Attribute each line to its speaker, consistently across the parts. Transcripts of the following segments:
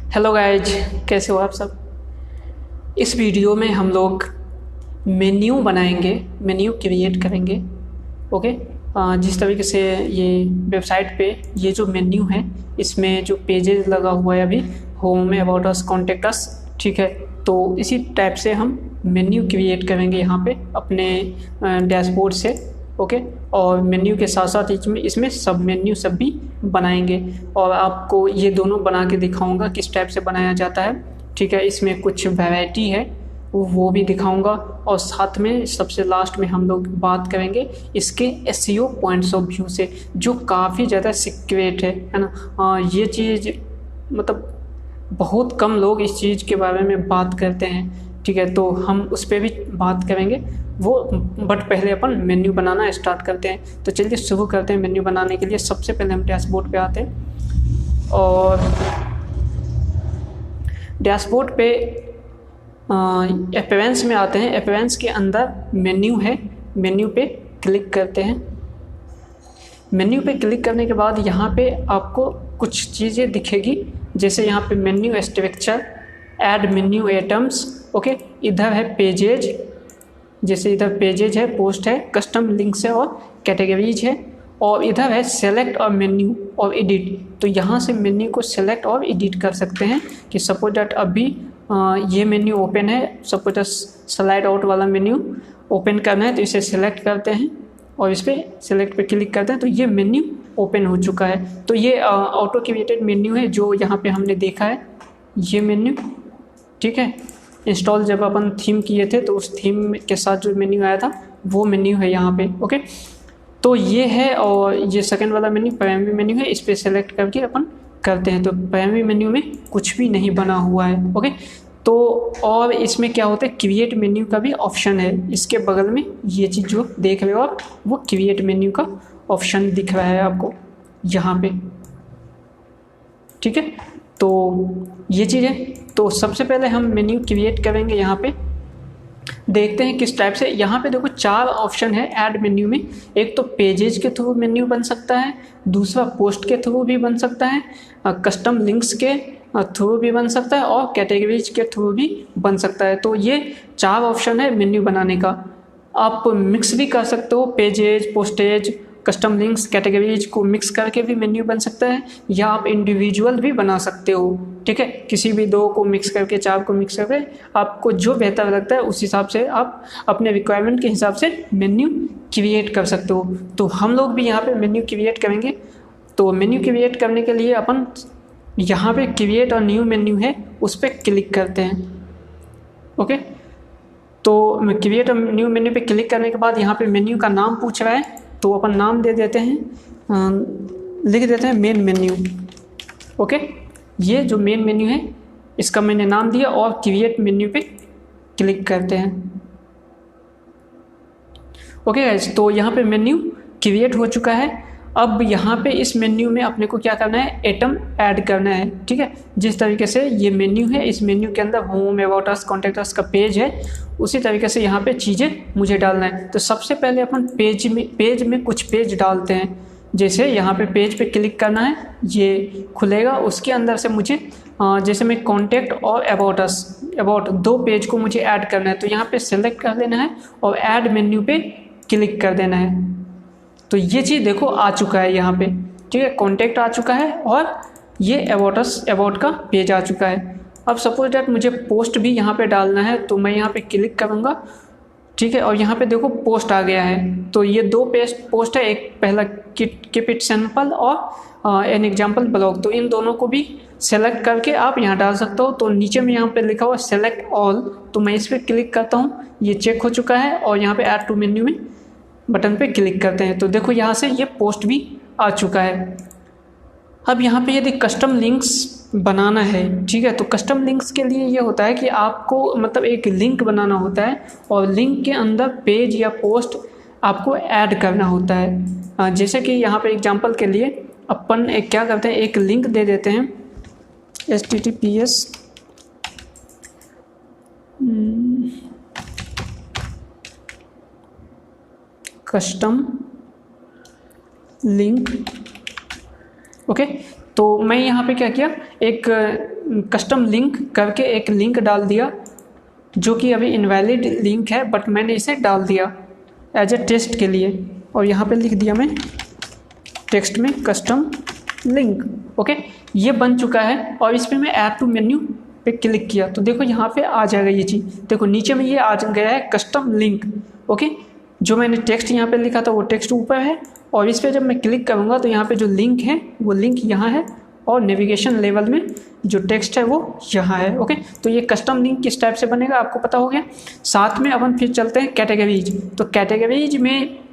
Speaker 1: Hello guys, कैसे हो आप सब। इस वीडियो में हम लोग मेन्यू बनाएंगे, मेन्यू क्रिएट करेंगे। ओके। जिस तरीके से ये वेबसाइट पे ये जो मेन्यू है, इसमें जो पेजेस लगा हुआ है अभी, home, about us, contact us, ठीक है। तो इसी टाइप से हम मेन्यू क्रिएट करेंगे यहाँ पे अपने डैशबोर्ड से। ओके। और मेन्यू के साथ साथ इसमें सब मेन्यू सब भी बनाएंगे और आपको ये दोनों बना के दिखाऊंगा किस टाइप से बनाया जाता है, ठीक है। इसमें कुछ वैरायटी है वो भी दिखाऊंगा और साथ में सबसे लास्ट में हम लोग बात करेंगे इसके एसईओ पॉइंट्स ऑफ व्यू से, जो काफ़ी ज़्यादा सीक्रेट है ना। ये चीज़ मतलब बहुत कम लोग इस चीज़ के बारे में बात करते हैं, ठीक है। तो हम उस पर भी बात करेंगे वो, बट पहले अपन मेन्यू बनाना स्टार्ट करते हैं। तो चलिए शुरू करते हैं मेन्यू बनाने के लिए। सबसे पहले हम डैशबोर्ड पे आते हैं और डैशबोर्ड पे अपीयरेंस में आते हैं। अपीयरेंस के अंदर मेन्यू है, मेन्यू पे क्लिक करते हैं। मेन्यू पे क्लिक करने के बाद यहाँ पे आपको कुछ चीज़ें दिखेगी, जैसे यहाँ पे menu structure, add menu items, okay. इधर है पेजेज, जैसे इधर पेजेज है, पोस्ट है, कस्टम लिंक्स है और कैटेगरीज है। और इधर है सेलेक्ट और मेन्यू और एडिट। तो यहाँ से मेन्यू को सेलेक्ट और एडिट कर सकते हैं कि सपोज दैट अभी ये मेन्यू ओपन है, सपोज दैट स्लाइड आउट वाला मेन्यू ओपन करना है, तो इसे सेलेक्ट करते हैं और इस पर सेलेक्ट पे क्लिक करते हैं तो ये मेन्यू ओपन हो चुका है। तो ये ऑटो क्रिएटेड मेन्यू है जो यहाँ पे हमने देखा है, ये मेन्यू, ठीक है। इंस्टॉल जब अपन थीम किए थे तो उस थीम के साथ जो मेन्यू आया था वो मेन्यू है यहाँ पे, ओके। तो ये है और ये सेकंड वाला मेन्यू प्राइमरी मेन्यू है, इस पर सेलेक्ट करके अपन करते हैं। तो प्राइमरी मेन्यू में कुछ भी नहीं बना हुआ है, ओके। तो और इसमें क्या होता है, क्रिएट मेन्यू का भी ऑप्शन है। इसके बगल में ये चीज़ जो देख रहे हो आप, वो क्रिएट मेन्यू का ऑप्शन दिख रहा है आपको यहाँ पे, ठीक है। तो ये चीज़ है। तो सबसे पहले हम मेन्यू क्रिएट करेंगे। यहाँ पे देखते हैं किस टाइप से। यहाँ पे देखो 4 ऑप्शन है ऐड मेन्यू में। एक तो पेजेज के थ्रू मेन्यू बन सकता है, दूसरा पोस्ट के थ्रू भी बन सकता है, कस्टम लिंक्स के थ्रू भी बन सकता है और कैटेगरीज के थ्रू भी बन सकता है। तो ये 4 ऑप्शन है मेन्यू बनाने का। आप मिक्स भी कर सकते हो, pages, postage, custom links, categories को मिक्स करके भी मेन्यू बन सकता है, या आप इंडिविजुअल भी बना सकते हो, ठीक है। किसी भी 2 को मिक्स करके, 4 को मिक्स करके, आपको जो बेहतर लगता है उस हिसाब से आप अपने रिक्वायरमेंट के हिसाब से मेन्यू क्रिएट कर सकते हो। तो हम लोग भी यहाँ पे मेन्यू क्रिएट करेंगे। तो मेन्यू क्रिएट करने के लिए अपन यहाँ पे क्रिएट और न्यू मेन्यू है, उस पर क्लिक करते हैं, ओके। तो क्रिएट और न्यू मेन्यू पे क्लिक करने के बाद यहाँ पे मेन्यू का नाम पूछ रहा है, तो अपन नाम दे देते हैं, लिख देते हैं मेन मेन्यू, ओके। ये जो मेन मेन्यू है इसका मैंने नाम दिया और क्रिएट मेन्यू पे क्लिक करते हैं, ओके गाइस। तो यहाँ पे मेन्यू क्रिएट हो चुका है। अब यहाँ पे इस मेन्यू में अपने को क्या करना है, एटम ऐड करना है, ठीक है। जिस तरीके से ये मेन्यू है, इस मेन्यू के अंदर home, about us, contact us का पेज है, उसी तरीके से यहाँ पे चीज़ें मुझे डालना है। तो सबसे पहले अपन पेज में कुछ पेज डालते हैं। जैसे यहाँ पे पेज पे क्लिक करना है, ये खुलेगा। उसके अंदर से मुझे जैसे मैं कॉन्टेक्ट और अबाउट अस, अबाउट 2 पेज को मुझे ऐड करना है। तो यहाँ पे सेलेक्ट कर लेना है और ऐड मेन्यू पे क्लिक कर देना है। तो ये चीज़ देखो आ चुका है यहाँ पे, ठीक है। कॉन्टेक्ट आ चुका है और ये अबाउट अस, अबाउट का पेज आ चुका है। अब सपोज दैट मुझे पोस्ट भी यहाँ पे डालना है, तो मैं यहाँ पे क्लिक करूँगा, ठीक है। और यहाँ पे देखो पोस्ट आ गया है। तो ये 2 पोस्ट है, एक पहला कीप इट सिंपल और एन एग्जाम्पल ब्लॉग। तो इन दोनों को भी सेलेक्ट करके आप यहाँ डाल सकते हो। तो नीचे में यहाँ पे लिखा हुआ सेलेक्ट ऑल, तो मैं इस पर क्लिक करता हूँ, ये चेक हो चुका है। और यहाँ पे ऐड टू मेन्यू में बटन पे क्लिक करते हैं, तो देखो यहाँ से ये पोस्ट भी आ चुका है। अब यहाँ पे यदि कस्टम लिंक्स बनाना है, ठीक है, तो कस्टम लिंक्स के लिए ये होता है कि आपको मतलब एक लिंक बनाना होता है और लिंक के अंदर पेज या पोस्ट आपको ऐड करना होता है। जैसे कि यहाँ पे एग्जांपल के लिए अपन एक क्या करते हैं, एक लिंक दे देते हैं, https कस्टम लिंक ओके, तो मैं यहाँ पे क्या किया, एक कस्टम लिंक करके एक लिंक डाल दिया जो कि अभी इनवैलिड लिंक है, बट मैंने इसे डाल दिया एज ए टेस्ट के लिए, और यहाँ पे लिख दिया मैं टेक्स्ट में कस्टम लिंक। ओके, ये बन चुका है, और इस पर मैं ऐड टू मेन्यू पे क्लिक किया तो देखो यहाँ पे आ जाएगा ये चीज़। देखो नीचे में ये आ गया है कस्टम लिंक। ओके, जो मैंने टेक्स्ट यहाँ पे लिखा था वो टेक्स्ट ऊपर है, और इस पर जब मैं क्लिक करूँगा तो यहाँ पे जो लिंक है वो लिंक यहाँ है, और नेविगेशन लेवल में जो टेक्स्ट है वो यहाँ है। ओके, तो ये कस्टम लिंक किस टाइप से बनेगा आपको पता हो गया। साथ में अपन फिर चलते हैं कैटेगरीज। तो कैटेगरीज में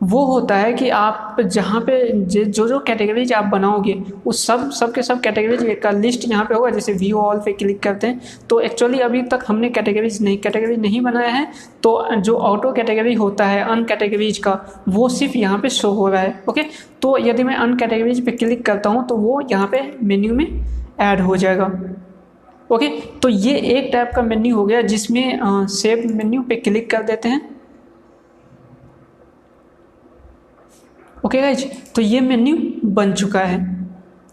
Speaker 1: वो होता है कि आप जहाँ पे जो जो कैटेगरीज आप बनाओगे उस सब के सब कैटेगरीज का लिस्ट यहाँ पे होगा। जैसे व्यू ऑल पे क्लिक करते हैं तो एक्चुअली अभी तक हमने कैटेगरी नहीं बनाया है, तो जो ऑटो कैटेगरी होता है अन कैटेगरीज का वो सिर्फ यहाँ पे शो हो रहा है। ओके, तो यदि मैं अन कैटेगरीज पे क्लिक करता हूँ तो वो यहाँ पे मेन्यू में ऐड हो जाएगा। ओके, तो ये एक टाइप का मेन्यू हो गया जिसमें सेव मेन्यू पे क्लिक कर देते हैं। ओके गाइज, तो ये मेन्यू बन चुका है।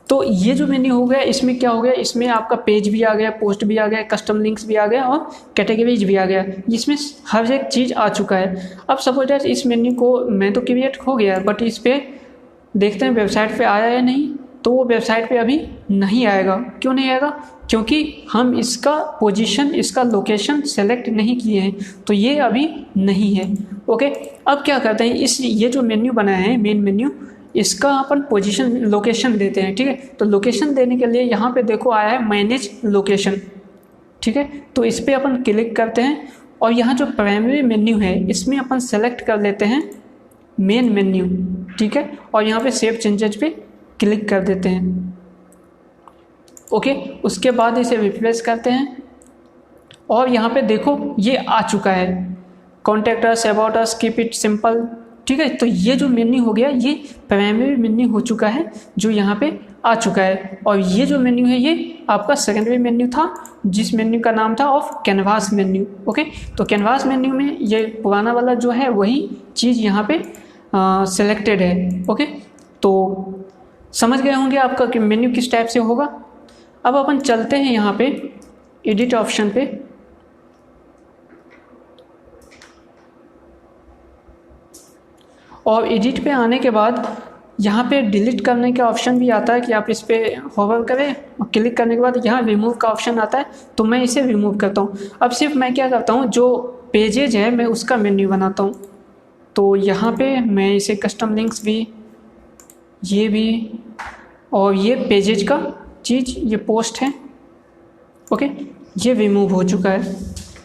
Speaker 1: तो ये जो मेन्यू हो गया इसमें क्या हो गया, इसमें आपका पेज भी आ गया, पोस्ट भी आ गया, कस्टम लिंक्स भी आ गया और कैटेगरीज भी आ गया, जिसमें हर एक चीज़ आ चुका है। अब सपोज दैट इस मेन्यू को मैं तो क्रिएट हो गया, बट इस पर देखते हैं वेबसाइट पे आया या नहीं। तो वो वेबसाइट पे अभी नहीं आएगा। क्यों नहीं आएगा? क्योंकि हम इसका पोजीशन, इसका लोकेशन सेलेक्ट नहीं किए हैं, तो ये अभी नहीं है। ओके, अब क्या करते हैं, ये जो मेन्यू बनाया है मेन मेन्यू, इसका अपन पोजीशन लोकेशन देते हैं। ठीक है, तो लोकेशन देने के लिए यहाँ पे देखो आया है मैनेज लोकेशन। ठीक है, तो इस पर अपन क्लिक करते हैं, और यहाँ जो प्राइमरी मेन्यू है इसमें अपन सेलेक्ट कर लेते हैं मेन मेन्यू। ठीक है, और यहाँ पे सेव चेंजेज पे क्लिक कर देते हैं। ओके, उसके बाद इसे रिफ्रेश करते हैं, और यहाँ पे देखो ये आ चुका है contact us, about us, keep it simple. ठीक है, तो ये जो मेन्यू हो गया ये प्राइमरी मेन्यू हो चुका है जो यहाँ पे आ चुका है। और ये जो मेन्यू है ये आपका सेकेंडरी मेन्यू था, जिस मेन्यू का नाम था ऑफ कैनवास मेन्यू। ओके, तो कैनवास मेन्यू में ये पुराना वाला जो है वही चीज़ यहाँ पे सिलेक्टेड है। ओके, तो समझ गए होंगे आपका कि मेन्यू किस टाइप से होगा। अब अपन चलते हैं यहाँ पे एडिट ऑप्शन पे, और एडिट पे आने के बाद यहाँ पे डिलीट करने का ऑप्शन भी आता है कि आप इस पर होवर करें, और क्लिक करने के बाद यहाँ रिमूव का ऑप्शन आता है, तो मैं इसे रिमूव करता हूँ। अब सिर्फ मैं क्या करता हूँ, जो पेजेज है मैं उसका मेन्यू बनाता हूँ। तो यहाँ पे मैं इसे कस्टम लिंक्स भी, ये भी, और ये पेजेज का चीज़, ये पोस्ट है। ओके, ये रिमूव हो चुका है।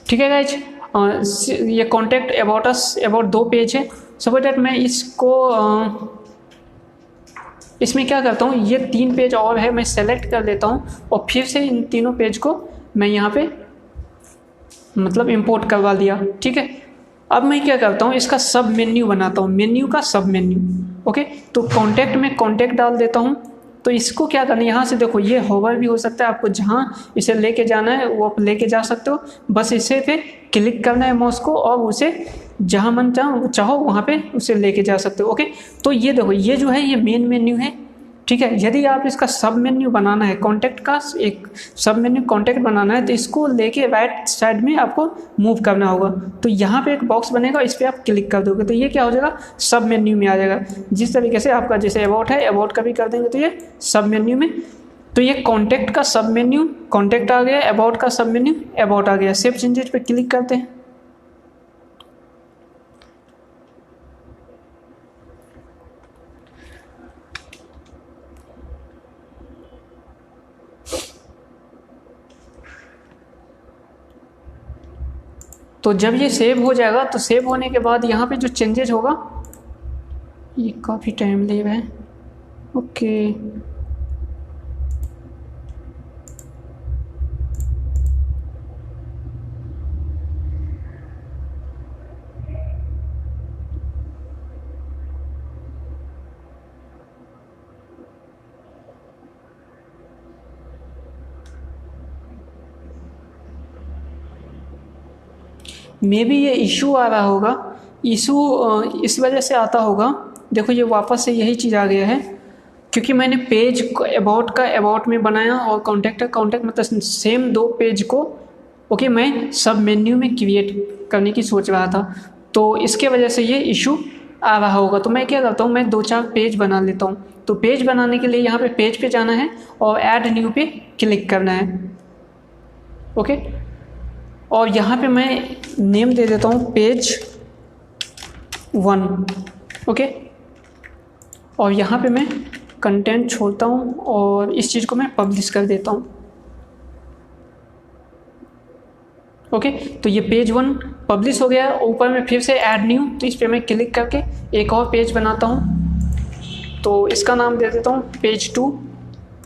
Speaker 1: ठीक है गाइज, ये कॉन्टैक्ट, अबाउट अस, अबाउट दो पेज है। सपोज दैट मैं इसको इसमें क्या करता हूँ, ये 3 पेज और है, मैं सेलेक्ट कर लेता हूँ, और फिर से इन तीनों पेज को मैं यहाँ पे मतलब इंपोर्ट करवा दिया। ठीक है, अब मैं क्या करता हूँ, इसका सब मेन्यू बनाता हूँ, मेन्यू का सब मेन्यू। ओके, तो कॉन्टैक्ट में कॉन्टैक्ट डाल देता हूँ। तो इसको क्या करना है, यहाँ से देखो ये होवर भी हो सकता है, आपको जहाँ इसे लेके जाना है वो आप लेके जा सकते हो। बस इसे पे क्लिक करना है माउस को, और उसे जहाँ मन चाहो वहाँ पे उसे लेके जा सकते हो। ओके, तो ये देखो ये जो है ये मेन मेन्यू है। ठीक है, यदि आप इसका सब मेन्यू बनाना है, कॉन्टैक्ट का एक सब मेन्यू कॉन्टैक्ट बनाना है, तो इसको लेके राइट साइड में आपको मूव करना होगा। तो यहाँ पे एक बॉक्स बनेगा, इस पर आप क्लिक कर दोगे तो ये क्या हो जाएगा, सब मेन्यू में आ जाएगा। जिस तरीके से आपका जैसे अबाउट है, अबाउट का भी कर देंगे तो ये सब मेन्यू में। तो ये कॉन्टैक्ट का सब मेन्यू कॉन्टैक्ट आ गया, अबाउट का सब मेन्यू अबाउट आ गया। सेव चेंजेस पे क्लिक करते हैं। तो जब ये सेव हो जाएगा तो सेव होने के बाद यहाँ पे जो चेंजेज होगा, ये काफ़ी टाइम ले रहा है। ओके, मे बी ये इशू आ रहा होगा। इशू इस वजह से आता होगा, देखो ये वापस से यही चीज़ आ गया है क्योंकि मैंने पेज को अबाउट का अबाउट में बनाया और कॉन्टैक्ट का कॉन्टैक्ट, मतलब सेम दो पेज को ओके मैं सब मेन्यू में क्रिएट करने की सोच रहा था, तो इसके वजह से ये इशू आ रहा होगा। तो मैं क्या करता हूँ, मैं 2-4 पेज बना लेता हूँ। तो पेज बनाने के लिए यहाँ पे पेज पे जाना है और ऐड न्यू पे क्लिक करना है ओके। और यहाँ पे मैं नेम दे देता हूँ पेज 1 ओके। और यहाँ पे मैं कंटेंट छोड़ता हूँ और इस चीज़ को मैं पब्लिश कर देता हूँ ओके। तो ये पेज 1 पब्लिश हो गया। ऊपर में फिर से ऐड न्यू, तो इस पर मैं क्लिक करके एक और पेज बनाता हूँ। तो इसका नाम दे देता हूँ पेज 2,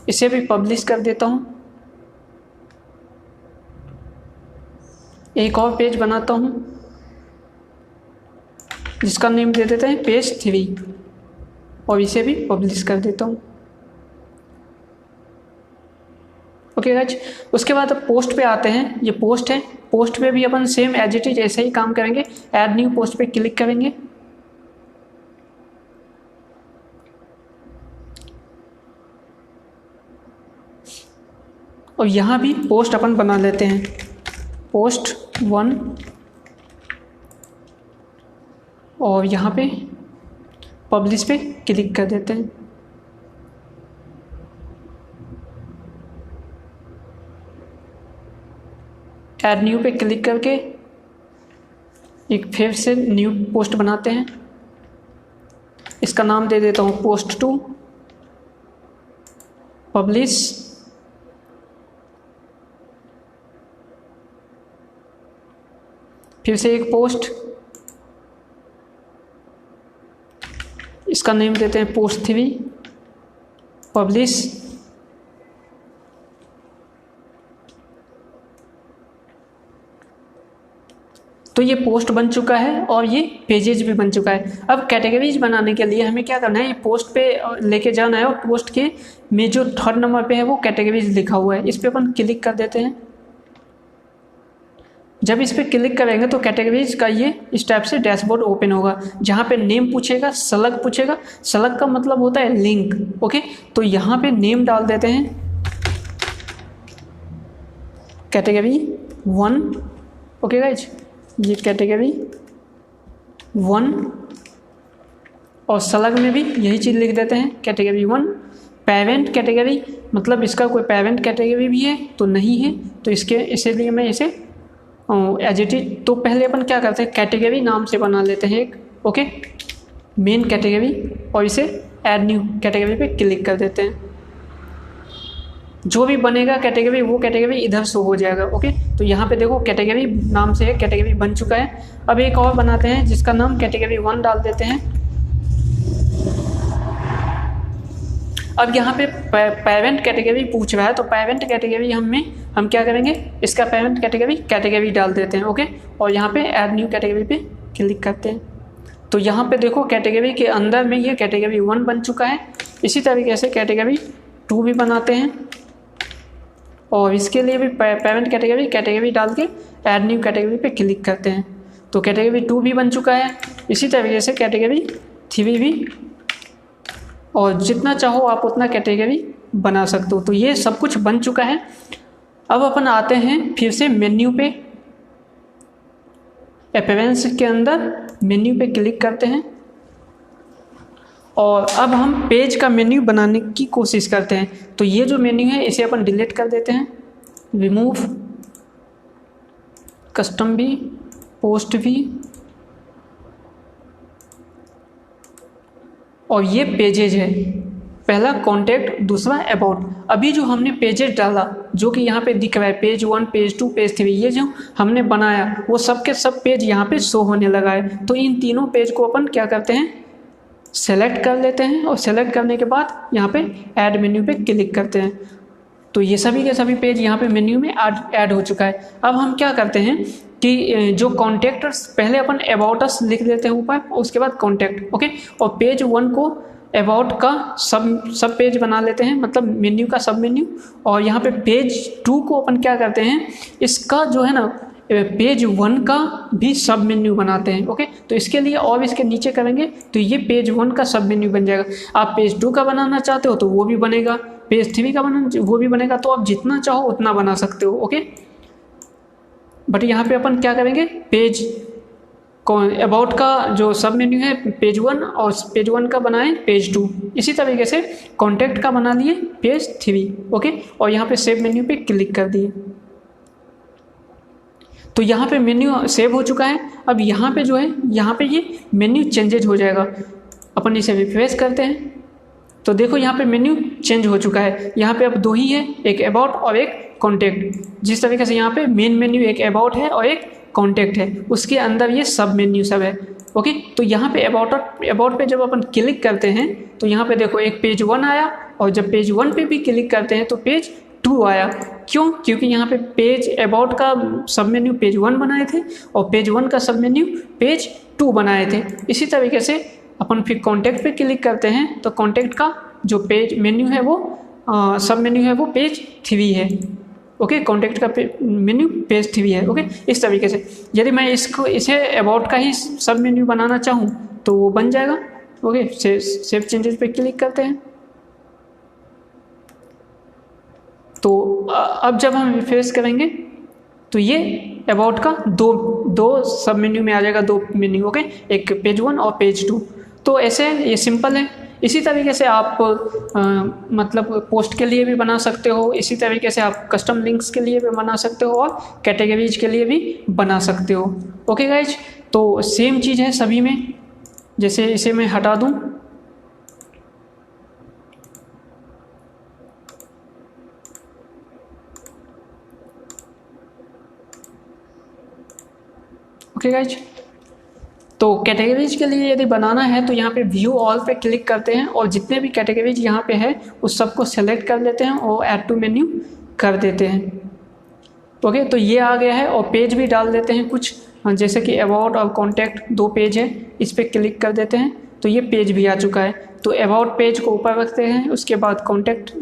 Speaker 1: इसे भी पब्लिश कर देता हूँ। एक और पेज बनाता हूँ जिसका नेम दे देते हैं पेज 3 और इसे भी पब्लिश कर देता हूँ ओके गाइज। उसके बाद अब पोस्ट पे आते हैं। ये पोस्ट है, पोस्ट पे भी अपन सेम एज इट इज ऐसे ही काम करेंगे। ऐड न्यू पोस्ट पे क्लिक करेंगे और यहाँ भी पोस्ट अपन बना लेते हैं पोस्ट 1 और यहाँ पे पब्लिश पे क्लिक कर देते हैं। ऐड न्यू पे क्लिक करके एक फिर से न्यू पोस्ट बनाते हैं। इसका नाम दे देता हूँ पोस्ट 2, पब्लिश। फिर से एक पोस्ट, इसका नेम देते हैं पोस्ट 3, पब्लिश। तो ये पोस्ट बन चुका है और ये पेजेज भी बन चुका है। अब कैटेगरीज बनाने के लिए हमें क्या करना है, ये पोस्ट पे लेके जाना है और पोस्ट के में जो 3rd नंबर पे है वो कैटेगरीज लिखा हुआ है, इस पे अपन क्लिक कर देते हैं। जब इस पे क्लिक करेंगे तो कैटेगरीज का ये इस टाइप से डैशबोर्ड ओपन होगा, जहाँ पे नेम पूछेगा, सलग पूछेगा। सलग का मतलब होता है लिंक ओके। तो यहाँ पे नेम डाल देते हैं कैटेगरी 1 ओके गाइज। ये कैटेगरी 1 और सलग में भी यही चीज़ लिख देते हैं कैटेगरी 1। पेरेंट कैटेगरी मतलब इसका कोई पेरेंट कैटेगरी भी है तो नहीं है, तो इसीलिए मैं इसे एज इट इज। तो पहले अपन क्या करते हैं, कैटेगरी नाम से बना लेते हैं एक ओके मेन कैटेगरी और इसे ऐड न्यू कैटेगरी पे क्लिक कर देते हैं। जो भी बनेगा कैटेगरी वो कैटेगरी इधर शो हो जाएगा ओके। तो यहाँ पे देखो कैटेगरी नाम से है, कैटेगरी बन चुका है। अब एक और बनाते हैं जिसका नाम कैटेगरी 1 डाल देते हैं। अब यहाँ पे पेरेंट कैटेगरी पूछ रहा है, तो पेरेंट कैटेगरी हम क्या करेंगे, इसका पेरेंट कैटेगरी डाल देते हैं ओके। और यहाँ पे ऐड न्यू कैटेगरी पे क्लिक करते हैं। तो यहाँ पे देखो कैटेगरी के अंदर में ये कैटेगरी 1 बन चुका है। इसी तरीके से कैटेगरी 2 भी बनाते हैं और इसके लिए भी पेरेंट कैटेगरी डाल के ऐड न्यू कैटेगरी पे क्लिक करते हैं। तो कैटेगरी 2 भी बन चुका है। इसी तरीके से कैटेगरी 3 भी, और जितना चाहो आप उतना कैटेगरी बना सकते हो। तो ये सब कुछ बन चुका है। अब अपन आते हैं फिर से मेन्यू पे, अपीयरेंस के अंदर मेन्यू पे क्लिक करते हैं और अब हम पेज का मेन्यू बनाने की कोशिश करते हैं। तो ये जो मेन्यू है इसे अपन डिलीट कर देते हैं। रिमूव कस्टम भी, पोस्ट भी, और ये पेजेज है। पहला कॉन्टैक्ट, दूसरा अबाउट। अभी जो हमने पेजेज डाला जो कि यहाँ पे दिख रहा है पेज 1, पेज 2, पेज 3, ये जो हमने बनाया वो सब के सब पेज यहाँ पे शो होने लगा है। तो इन तीनों पेज को अपन क्या करते हैं, सेलेक्ट कर लेते हैं और सेलेक्ट करने के बाद यहाँ पे ऐड मेन्यू पे क्लिक करते हैं। तो ये सभी के सभी पेज यहाँ पे मेन्यू में ऐड हो चुका है। अब हम क्या करते हैं कि जो कॉन्टैक्ट्स पहले अपन अबाउट अस लिख देते हैं ऊपर, उसके बाद कॉन्टैक्ट ओके। और पेज 1 को अबाउट का सब पेज बना लेते हैं, मतलब मेन्यू का सब मेन्यू। और यहाँ पे पेज 2 को अपन क्या करते हैं, इसका जो है ना पेज 1 का भी सब मेन्यू बनाते हैं। ओके, तो इसके लिए और इसके नीचे करेंगे तो ये पेज 1 का सब मेन्यू बन जाएगा। आप पेज 2 का बनाना चाहते हो तो वो भी बनेगा, पेज 3 का बनाना वो भी बनेगा, तो आप जितना चाहो उतना बना सकते हो। ओके, बट यहाँ पे अपन क्या करेंगे, पेज अबाउट का जो सब मेन्यू है पेज 1 और पेज 1 का बनाएं पेज 2, इसी तरीके से कॉन्टैक्ट का बना लिए पेज 3। ओके, और यहाँ पे सेव मेन्यू पे क्लिक कर दिए तो यहाँ पे मेन्यू सेव हो चुका है। अब यहाँ पे जो है, यहाँ पे ये मेन्यू चेंजेज हो जाएगा। अपन इसे रिफ्रेश करते हैं तो देखो यहाँ पे मेन्यू चेंज हो चुका है। यहाँ पे अब दो ही है, एक अबाउट और एक कॉन्टैक्ट। जिस तरीके से यहाँ पे मेन मेन्यू एक अबाउट है और एक कॉन्टैक्ट है, उसके अंदर ये सब मेन्यू सब है। ओके, तो यहाँ पे अबाउट पे जब अपन क्लिक करते हैं तो यहाँ पे देखो एक पेज 1 आया, और जब पेज 1 पे भी क्लिक करते हैं तो पेज 2 आया। क्यों? क्योंकि यहाँ पे पेज अबाउट का सब मेन्यू पेज 1 बनाए थे और पेज 1 का सब मेन्यू पेज 2 बनाए थे। इसी तरीके से अपन फिर कॉन्टैक्ट पे क्लिक करते हैं तो कॉन्टैक्ट का जो पेज मेन्यू है वो सब मेन्यू है वो पेज 3 है। ओके, कॉन्टैक्ट का मेन्यू पेज 3 है। ओके, इस तरीके से यदि मैं इसे अबाउट का ही सब मेन्यू बनाना चाहूँ तो वो बन जाएगा। ओके, सेव चेंजेस पे क्लिक करते हैं तो अब जब हम रिफ्रेश करेंगे तो ये अबाउट का दो सब मेन्यू में आ जाएगा, दो मेन्यू। ओके, एक पेज 1 और पेज 2। तो ऐसे ये सिंपल है। इसी तरीके से आप मतलब पोस्ट के लिए भी बना सकते हो, इसी तरीके से आप कस्टम लिंक्स के लिए भी बना सकते हो और कैटेगरीज के लिए भी बना सकते हो। ओके गाइज, तो सेम चीज़ है सभी में। जैसे इसे मैं हटा दूं, ओके गाइज, तो कैटेगरीज के लिए यदि बनाना है तो यहाँ पे व्यू ऑल पे क्लिक करते हैं और जितने भी कैटेगरीज यहाँ पे है उस सबको सेलेक्ट कर लेते हैं और ऐड टू मेन्यू कर देते हैं। ओके, तो ये आ गया है और पेज भी डाल देते हैं कुछ, जैसे कि अबाउट और कॉन्टैक्ट 2 पेज है, इस पर क्लिक कर देते हैं तो ये पेज भी आ चुका है। तो अबाउट पेज को ऊपर रखते हैं, उसके बाद कॉन्टैक्ट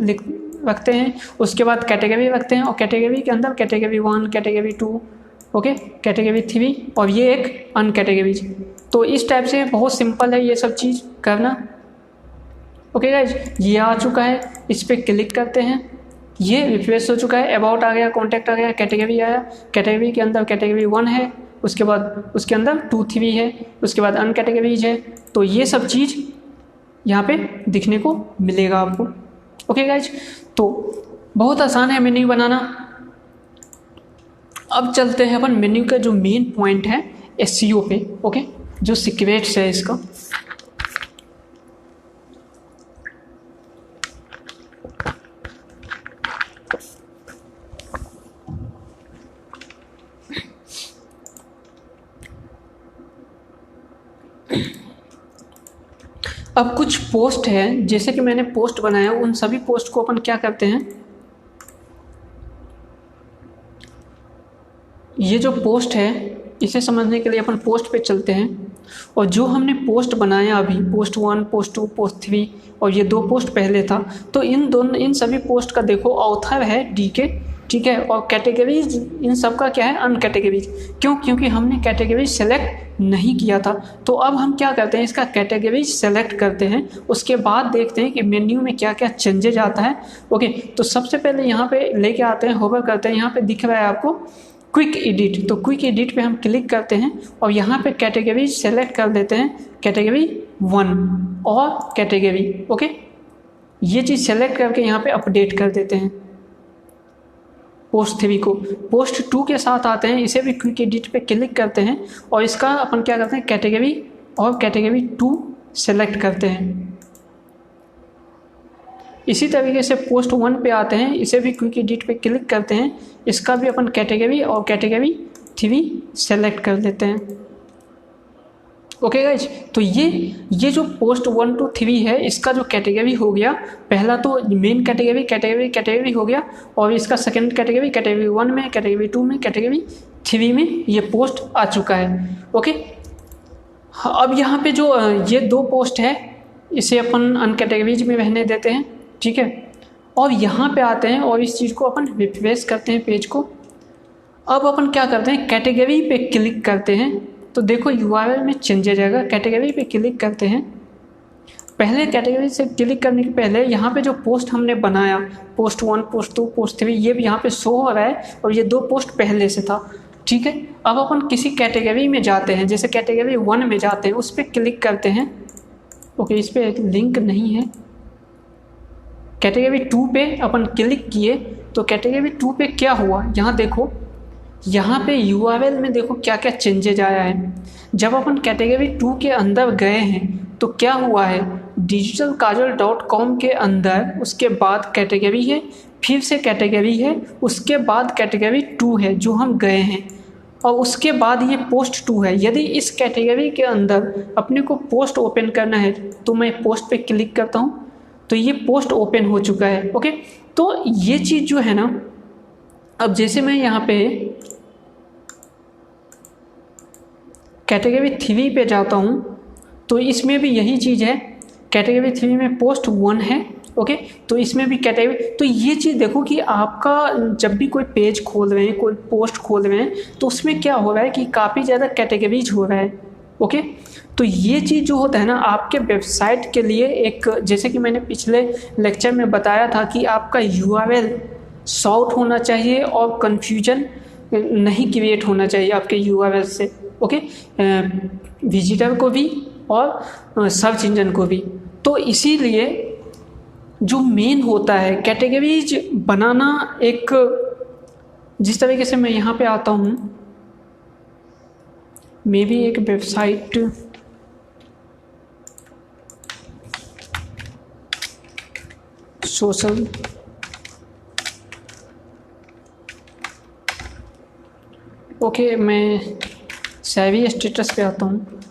Speaker 1: रखते हैं, उसके बाद कैटेगरी रखते हैं और कैटेगरी के अंदर कैटेगरी 1, कैटेगरी 2, ओके, कैटेगरी 3 और ये एक अन कैटेगरीज। तो इस टाइप से बहुत सिंपल है ये सब चीज़ करना। ओके गाइज, ये आ चुका है, इस पर क्लिक करते हैं, ये रिफ्रेश हो चुका है। अबाउट आ गया, कॉन्टैक्ट आ गया, कैटेगरी आया, कैटेगरी के अंदर कैटेगरी 1 है, उसके बाद उसके अंदर 2, 3 है, उसके बाद अन कैटेगरीज है। तो ये सब चीज़ यहाँ पे दिखने को मिलेगा आपको। ओके गाइज, तो बहुत आसान है मेन्यू बनाना। अब चलते हैं अपन मेन्यू का जो मेन पॉइंट है SEO पे। ओके, जो सीक्रेट्स है इसका। अब कुछ पोस्ट है, जैसे कि मैंने पोस्ट बनाया, उन सभी पोस्ट को अपन क्या करते हैं, ये जो पोस्ट है इसे समझने के लिए अपन पोस्ट पे चलते हैं और जो हमने पोस्ट बनाया अभी, पोस्ट 1, पोस्ट 2, पोस्ट 3 और ये 2 पोस्ट पहले था, तो इन सभी पोस्ट का देखो ऑथर है DK, ठीक है, और कैटेगरीज इन सब का क्या है, अन कैटेगरीज। क्यों? क्योंकि हमने कैटेगरीज सेलेक्ट नहीं किया था। तो अब हम क्या करते हैं, इसका कैटेगरीज सेलेक्ट करते हैं, उसके बाद देखते हैं कि मेन्यू में क्या क्या चेंजेज आता है। ओके, तो सबसे पहले यहाँ पे लेके आते हैं, होवर करते हैं, यहाँ पे दिख रहा है आपको क्विक एडिट। तो क्विक एडिट पे हम क्लिक करते हैं और यहाँ पे कैटेगरीज सेलेक्ट कर देते हैं, कैटेगरी 1 और कैटेगरी। ओके, ये चीज़ सेलेक्ट करके यहाँ पे अपडेट कर देते हैं पोस्ट 3 को। पोस्ट 2 के साथ आते हैं, इसे भी क्विक एडिट पे क्लिक करते हैं और इसका अपन क्या करते हैं, कैटेगरी और कैटेगरी 2 सेलेक्ट करते हैं। इसी तरीके से पोस्ट 1 पे आते हैं, इसे भी क्विक एडिट पे क्लिक करते हैं, इसका भी अपन कैटेगरी और कैटेगरी 3 सेलेक्ट कर देते हैं। ओके गाइज, तो ये जो पोस्ट 1 to 3 है, इसका जो कैटेगरी हो गया, पहला तो मेन कैटेगरी हो गया और इसका सेकंड कैटेगरी 1 में, कैटेगरी 2 में, कैटेगरी 3 में ये पोस्ट आ चुका है। ओके, अब यहाँ पे जो ये 2 पोस्ट है इसे अपन अन कैटेगरीज में रहने देते हैं, ठीक है, और यहाँ पे आते हैं और इस चीज़ को अपन रिफ्रेश करते हैं पेज को। अब अपन क्या करते हैं, कैटेगरी पे क्लिक करते हैं तो देखो URL में चेंज आ जाएगा। कैटेगरी पे क्लिक करते हैं, पहले कैटेगरी से क्लिक करने के पहले यहाँ पे जो पोस्ट हमने बनाया, पोस्ट 1, पोस्ट 2, पोस्ट 3, ये भी यहाँ पे शो हो रहा है और ये 2 पोस्ट पहले से था, ठीक है। अब अपन किसी कैटेगरी में जाते हैं, जैसे कैटेगरी 1 में जाते हैं, उस पर क्लिक करते हैं। ओके, इस पर एक लिंक नहीं है। कैटेगरी 2 पे अपन क्लिक किए तो कैटेगरी 2 पे क्या हुआ, यहाँ देखो, यहाँ पे URL में देखो क्या क्या चेंजेज आया है। जब अपन कैटेगरी 2 के अंदर गए हैं तो क्या हुआ है, digitalkajal.com के अंदर उसके बाद कैटेगरी है, फिर से कैटेगरी है, उसके बाद कैटेगरी 2 है जो हम गए हैं, और उसके बाद ये पोस्ट 2 है। यदि इस कैटेगरी के अंदर अपने को पोस्ट ओपन करना है तो मैं पोस्ट पे क्लिक करता हूँ तो ये पोस्ट ओपन हो चुका है। ओके, तो ये चीज़ जो है ना, अब जैसे मैं यहाँ पे कैटेगरी 3 पे जाता हूँ तो इसमें भी यही चीज़ है। कैटेगरी 3 में पोस्ट 1 है। ओके, तो इसमें भी कैटेगरी, तो ये चीज़ देखो कि आपका जब भी कोई पेज खोल रहे हैं, कोई पोस्ट खोल रहे हैं, तो उसमें क्या हो रहा है कि काफ़ी ज़्यादा कैटेगरीज हो रहा है। ओके, तो ये चीज़ जो होता है ना आपके वेबसाइट के लिए एक, जैसे कि मैंने पिछले लेक्चर में बताया था कि आपका URL शॉर्ट होना चाहिए और कन्फ्यूजन नहीं क्रिएट होना चाहिए आपके URL से। ओके, विजिटर को भी और सर्च इंजन को भी। तो इसीलिए जो मेन होता है कैटेगरीज बनाना, एक जिस तरीके से मैं यहाँ पे आता हूँ, मे भी एक वेबसाइट सोशल ओके, मैं सेवी स्टेटस पे आता हूँ,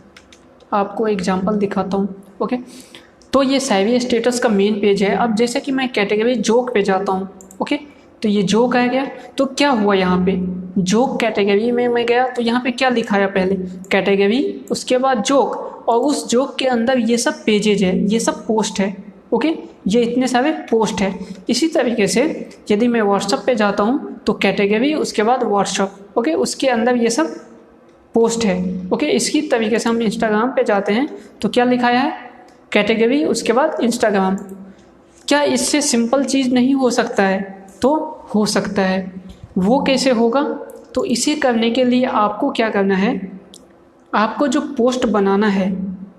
Speaker 1: आपको एग्जांपल दिखाता हूँ। ओके, तो ये सेवी स्टेटस का मेन पेज है। अब जैसे कि मैं कैटेगरी जोक पे जाता हूँ, ओके, तो ये जोक आ गया। तो क्या हुआ, यहाँ पे जोक कैटेगरी में मैं गया तो यहाँ पे क्या लिखा है, पहले कैटेगरी, उसके बाद जोक, और उस जोक के अंदर ये सब पेजेज है, ये सब पोस्ट है। ओके, ये इतने सारे पोस्ट है। इसी तरीके से यदि मैं व्हाट्सएप पे जाता हूँ तो कैटेगरी, उसके बाद व्हाट्सएप, ओके, उसके अंदर ये सब पोस्ट है। ओके, इसी तरीके से हम इंस्टाग्राम पे जाते हैं तो क्या लिखाया है, कैटेगरी, उसके बाद इंस्टाग्राम। क्या इससे सिंपल चीज़ नहीं हो सकता है? तो हो सकता है। वो कैसे होगा? तो इसे करने के लिए आपको क्या करना है, आपको जो पोस्ट बनाना है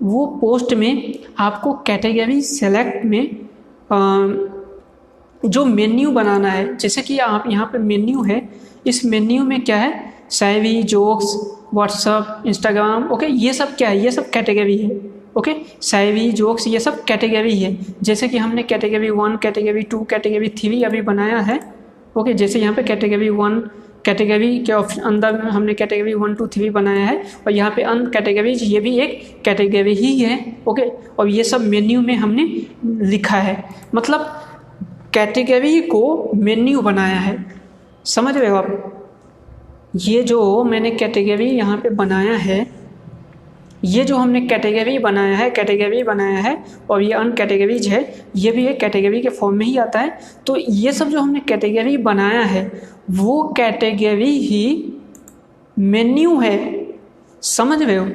Speaker 1: वो पोस्ट में आपको कैटेगरी सेलेक्ट में जो मेन्यू बनाना है। जैसे कि आप यहाँ पे मेन्यू है, इस मेन्यू में क्या है, सेवी, जोक्स, व्हाट्सअप, इंस्टाग्राम, ओके, ये सब क्या है, ये सब कैटेगरी है। ओके, सेवी, जोक्स, ये सब कैटेगरी है। जैसे कि हमने कैटेगरी 1, कैटेगरी 2, कैटेगरी 3 अभी बनाया है। ओके, जैसे यहाँ पे कैटेगरी 1 कैटेगरी के अंदर हमने कैटेगरी 1, 2, 3 बनाया है, और यहाँ पे अन कैटेगरीज, ये भी एक कैटेगरी ही है। ओके, और ये सब मेन्यू में हमने लिखा है, मतलब कैटेगरी को मेन्यू बनाया है। समझ रहे हो आप? ये जो मैंने कैटेगरी यहाँ पे बनाया है, ये जो हमने कैटेगरी बनाया है और ये अन कैटेगरीज है, ये भी एक कैटेगरी के फॉर्म में ही आता है। तो ये सब जो हमने कैटेगरी बनाया है वो कैटेगरी ही मेन्यू है। समझ रहे हो?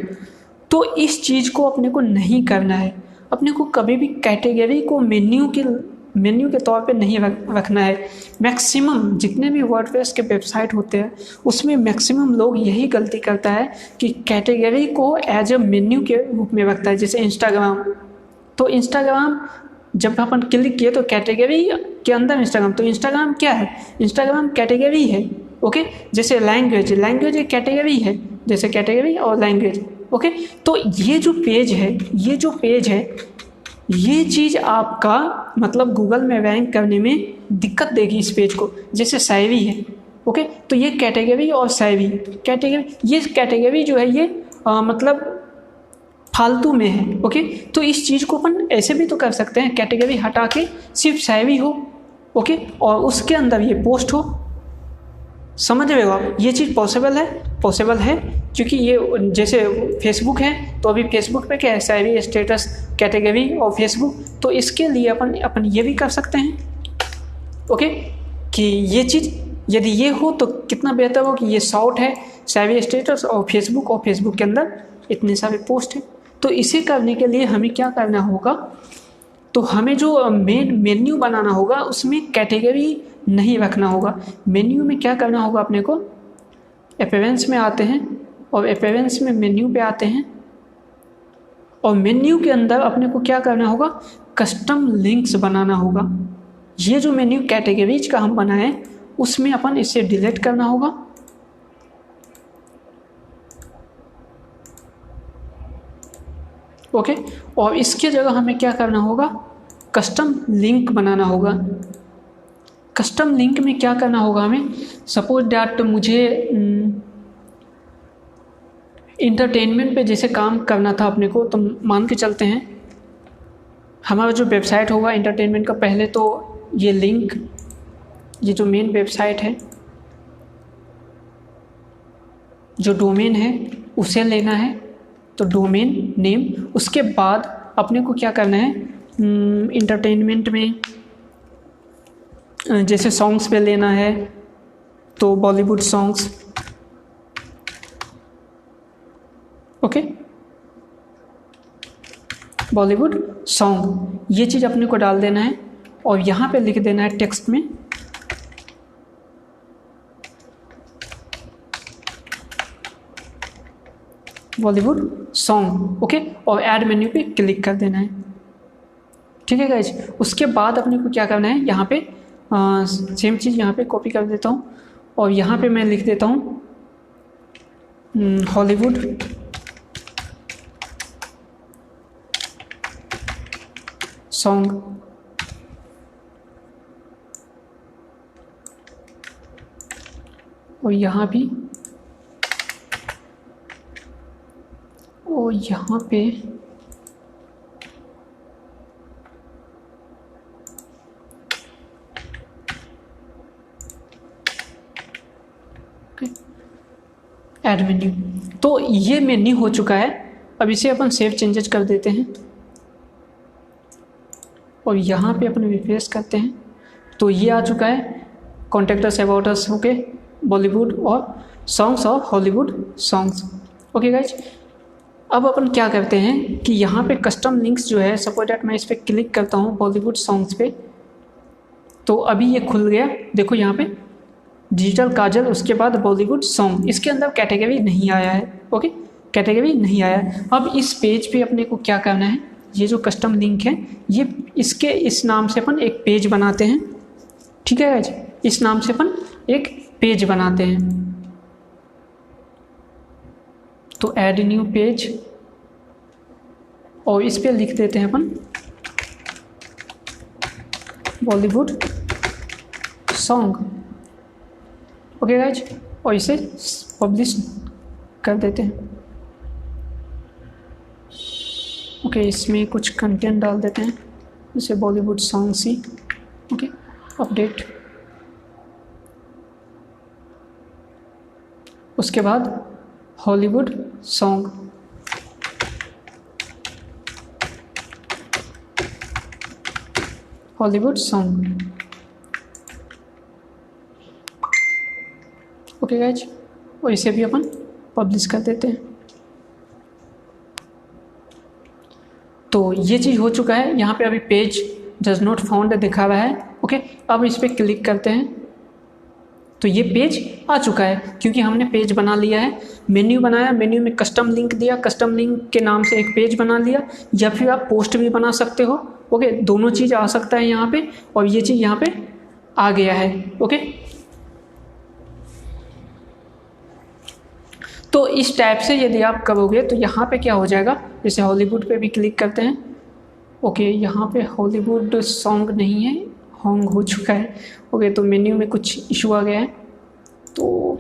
Speaker 1: तो इस चीज़ को अपने को नहीं करना है। अपने को कभी भी कैटेगरी को मेन्यू के तौर पे नहीं रखना है। मैक्सिमम जितने भी वर्डप्रेस के वेबसाइट होते हैं उसमें मैक्सिमम लोग यही गलती करता है कि कैटेगरी को एज अ मेन्यू के रूप में रखता है। जैसे इंस्टाग्राम, तो इंस्टाग्राम जब अपन क्लिक किए तो कैटेगरी के अंदर इंस्टाग्राम, तो इंस्टाग्राम क्या है, इंस्टाग्राम कैटेगरी है। ओके, जैसे लैंग्वेज एक कैटेगरी है, जैसे कैटेगरी और लैंग्वेज। ओके, तो ये जो पेज है ये चीज़ आपका मतलब गूगल में रैंक करने में दिक्कत देगी इस पेज को। जैसे सेवी है, ओके, तो ये कैटेगरी और सेवी कैटेगरी, ये कैटेगरी जो है ये मतलब फालतू में है। ओके, तो इस चीज़ को अपन ऐसे भी तो कर सकते हैं, कैटेगरी हटा के सिर्फ सेवी हो, ओके, और उसके अंदर ये पोस्ट हो। समझ रहे हो आप? ये चीज़ पॉसिबल है क्योंकि ये जैसे फेसबुक है तो अभी फेसबुक पे क्या है, सेवी, स्टेटस, कैटेगरी और फेसबुक। तो इसके लिए अपन ये भी कर सकते हैं, ओके, कि ये चीज़ यदि ये हो तो कितना बेहतर हो कि ये शॉर्ट है सेवी स्टेटस और फेसबुक के अंदर इतने सारे पोस्ट हैं। तो इसे करने के लिए हमें क्या करना होगा, तो हमें जो मेन्यू बनाना होगा उसमें कैटेगरी नहीं रखना होगा। मेन्यू में क्या करना होगा, अपने को अपीयरेंस में आते हैं और अपीयरेंस में मेन्यू पे आते हैं और मेन्यू के अंदर अपने को क्या करना होगा, कस्टम लिंक्स बनाना होगा। ये जो मेन्यू कैटेगरीज का हम बनाएं उसमें अपन इसे डिलीट करना होगा। ओके, और इसके जगह हमें क्या करना होगा, कस्टम लिंक बनाना होगा। कस्टम लिंक में क्या करना होगा हमें, सपोज डैट मुझे इंटरटेनमेंट पे जैसे काम करना था अपने को, तो मान के चलते हैं हमारा जो वेबसाइट होगा इंटरटेनमेंट का, पहले तो ये लिंक, ये जो मेन वेबसाइट है, जो डोमेन है उसे लेना है, तो डोमेन नेम। उसके बाद अपने को क्या करना है, इंटरटेनमेंट में जैसे सॉन्ग्स पे लेना है तो Bollywood songs. Okay, Bollywood song, ये चीज़ अपने को डाल देना है और यहाँ पे लिख देना है टेक्स्ट में बॉलीवुड सॉन्ग। ओके, और ऐड मेन्यू पे क्लिक कर देना है। ठीक है गाइज, उसके बाद अपने को क्या करना है, यहाँ पे सेम चीज़ यहाँ पे कॉपी कर देता हूँ और यहाँ पे मैं लिख देता हूँ हॉलीवुड सॉन्ग। और यहाँ भी, और यहाँ पे ऐड मेन्यू। तो ये मेन्यू हो चुका है। अब इसे अपन सेव चेंजेस कर देते हैं और यहाँ पे अपन रिफ्रेश करते हैं तो ये आ चुका है contact us about us, okay, Bollywood और सॉन्ग्स और हॉलीवुड सॉन्ग्स। ओके गाइज, अब अपन क्या करते हैं कि यहाँ पे कस्टम लिंक्स जो है, सपोज दैट मैं इस पर क्लिक करता हूँ बॉलीवुड सॉन्ग्स पे, तो अभी ये खुल गया। देखो यहाँ पे डिजिटल काजल, उसके बाद बॉलीवुड सॉन्ग, इसके अंदर कैटेगरी नहीं आया है। ओके, कैटेगरी नहीं आया है। अब इस पेज पे अपने को क्या करना है, ये जो कस्टम लिंक है, ये इसके इस नाम से अपन एक पेज बनाते हैं। ठीक है गाइज, इस नाम से अपन एक पेज बनाते हैं। तो ऐड न्यू पेज और इस पे लिख देते हैं अपन बॉलीवुड सॉन्ग। ओके गाइज, और इसे पब्लिश कर देते हैं। ओके, इसमें कुछ कंटेंट डाल देते हैं जैसे बॉलीवुड सॉन्ग्स ही। Okay, update. उसके बाद Hollywood song, Hollywood song. Okay guys, और इसे भी अपन पब्लिश कर देते हैं। तो ये चीज़ हो चुका है। यहाँ पे अभी पेज डज नॉट फाउंड दिखा रहा है। ओके, अब इस पर क्लिक करते हैं तो ये पेज आ चुका है क्योंकि हमने पेज बना लिया है। मेन्यू बनाया, मेन्यू में कस्टम लिंक दिया, कस्टम लिंक के नाम से एक पेज बना लिया, या फिर आप पोस्ट भी बना सकते हो। ओके, दोनों चीज़ आ सकता है यहाँ पे, और ये चीज़ यहाँ पे आ गया है। ओके, तो इस टाइप से यदि आप करोगे तो यहाँ पे क्या हो जाएगा, जैसे हॉलीवुड पे भी क्लिक करते हैं। ओके, यहाँ पे हॉलीवुड सॉन्ग नहीं है, हैंग हो चुका है। ओके, तो मेन्यू में कुछ इशू आ गया है। तो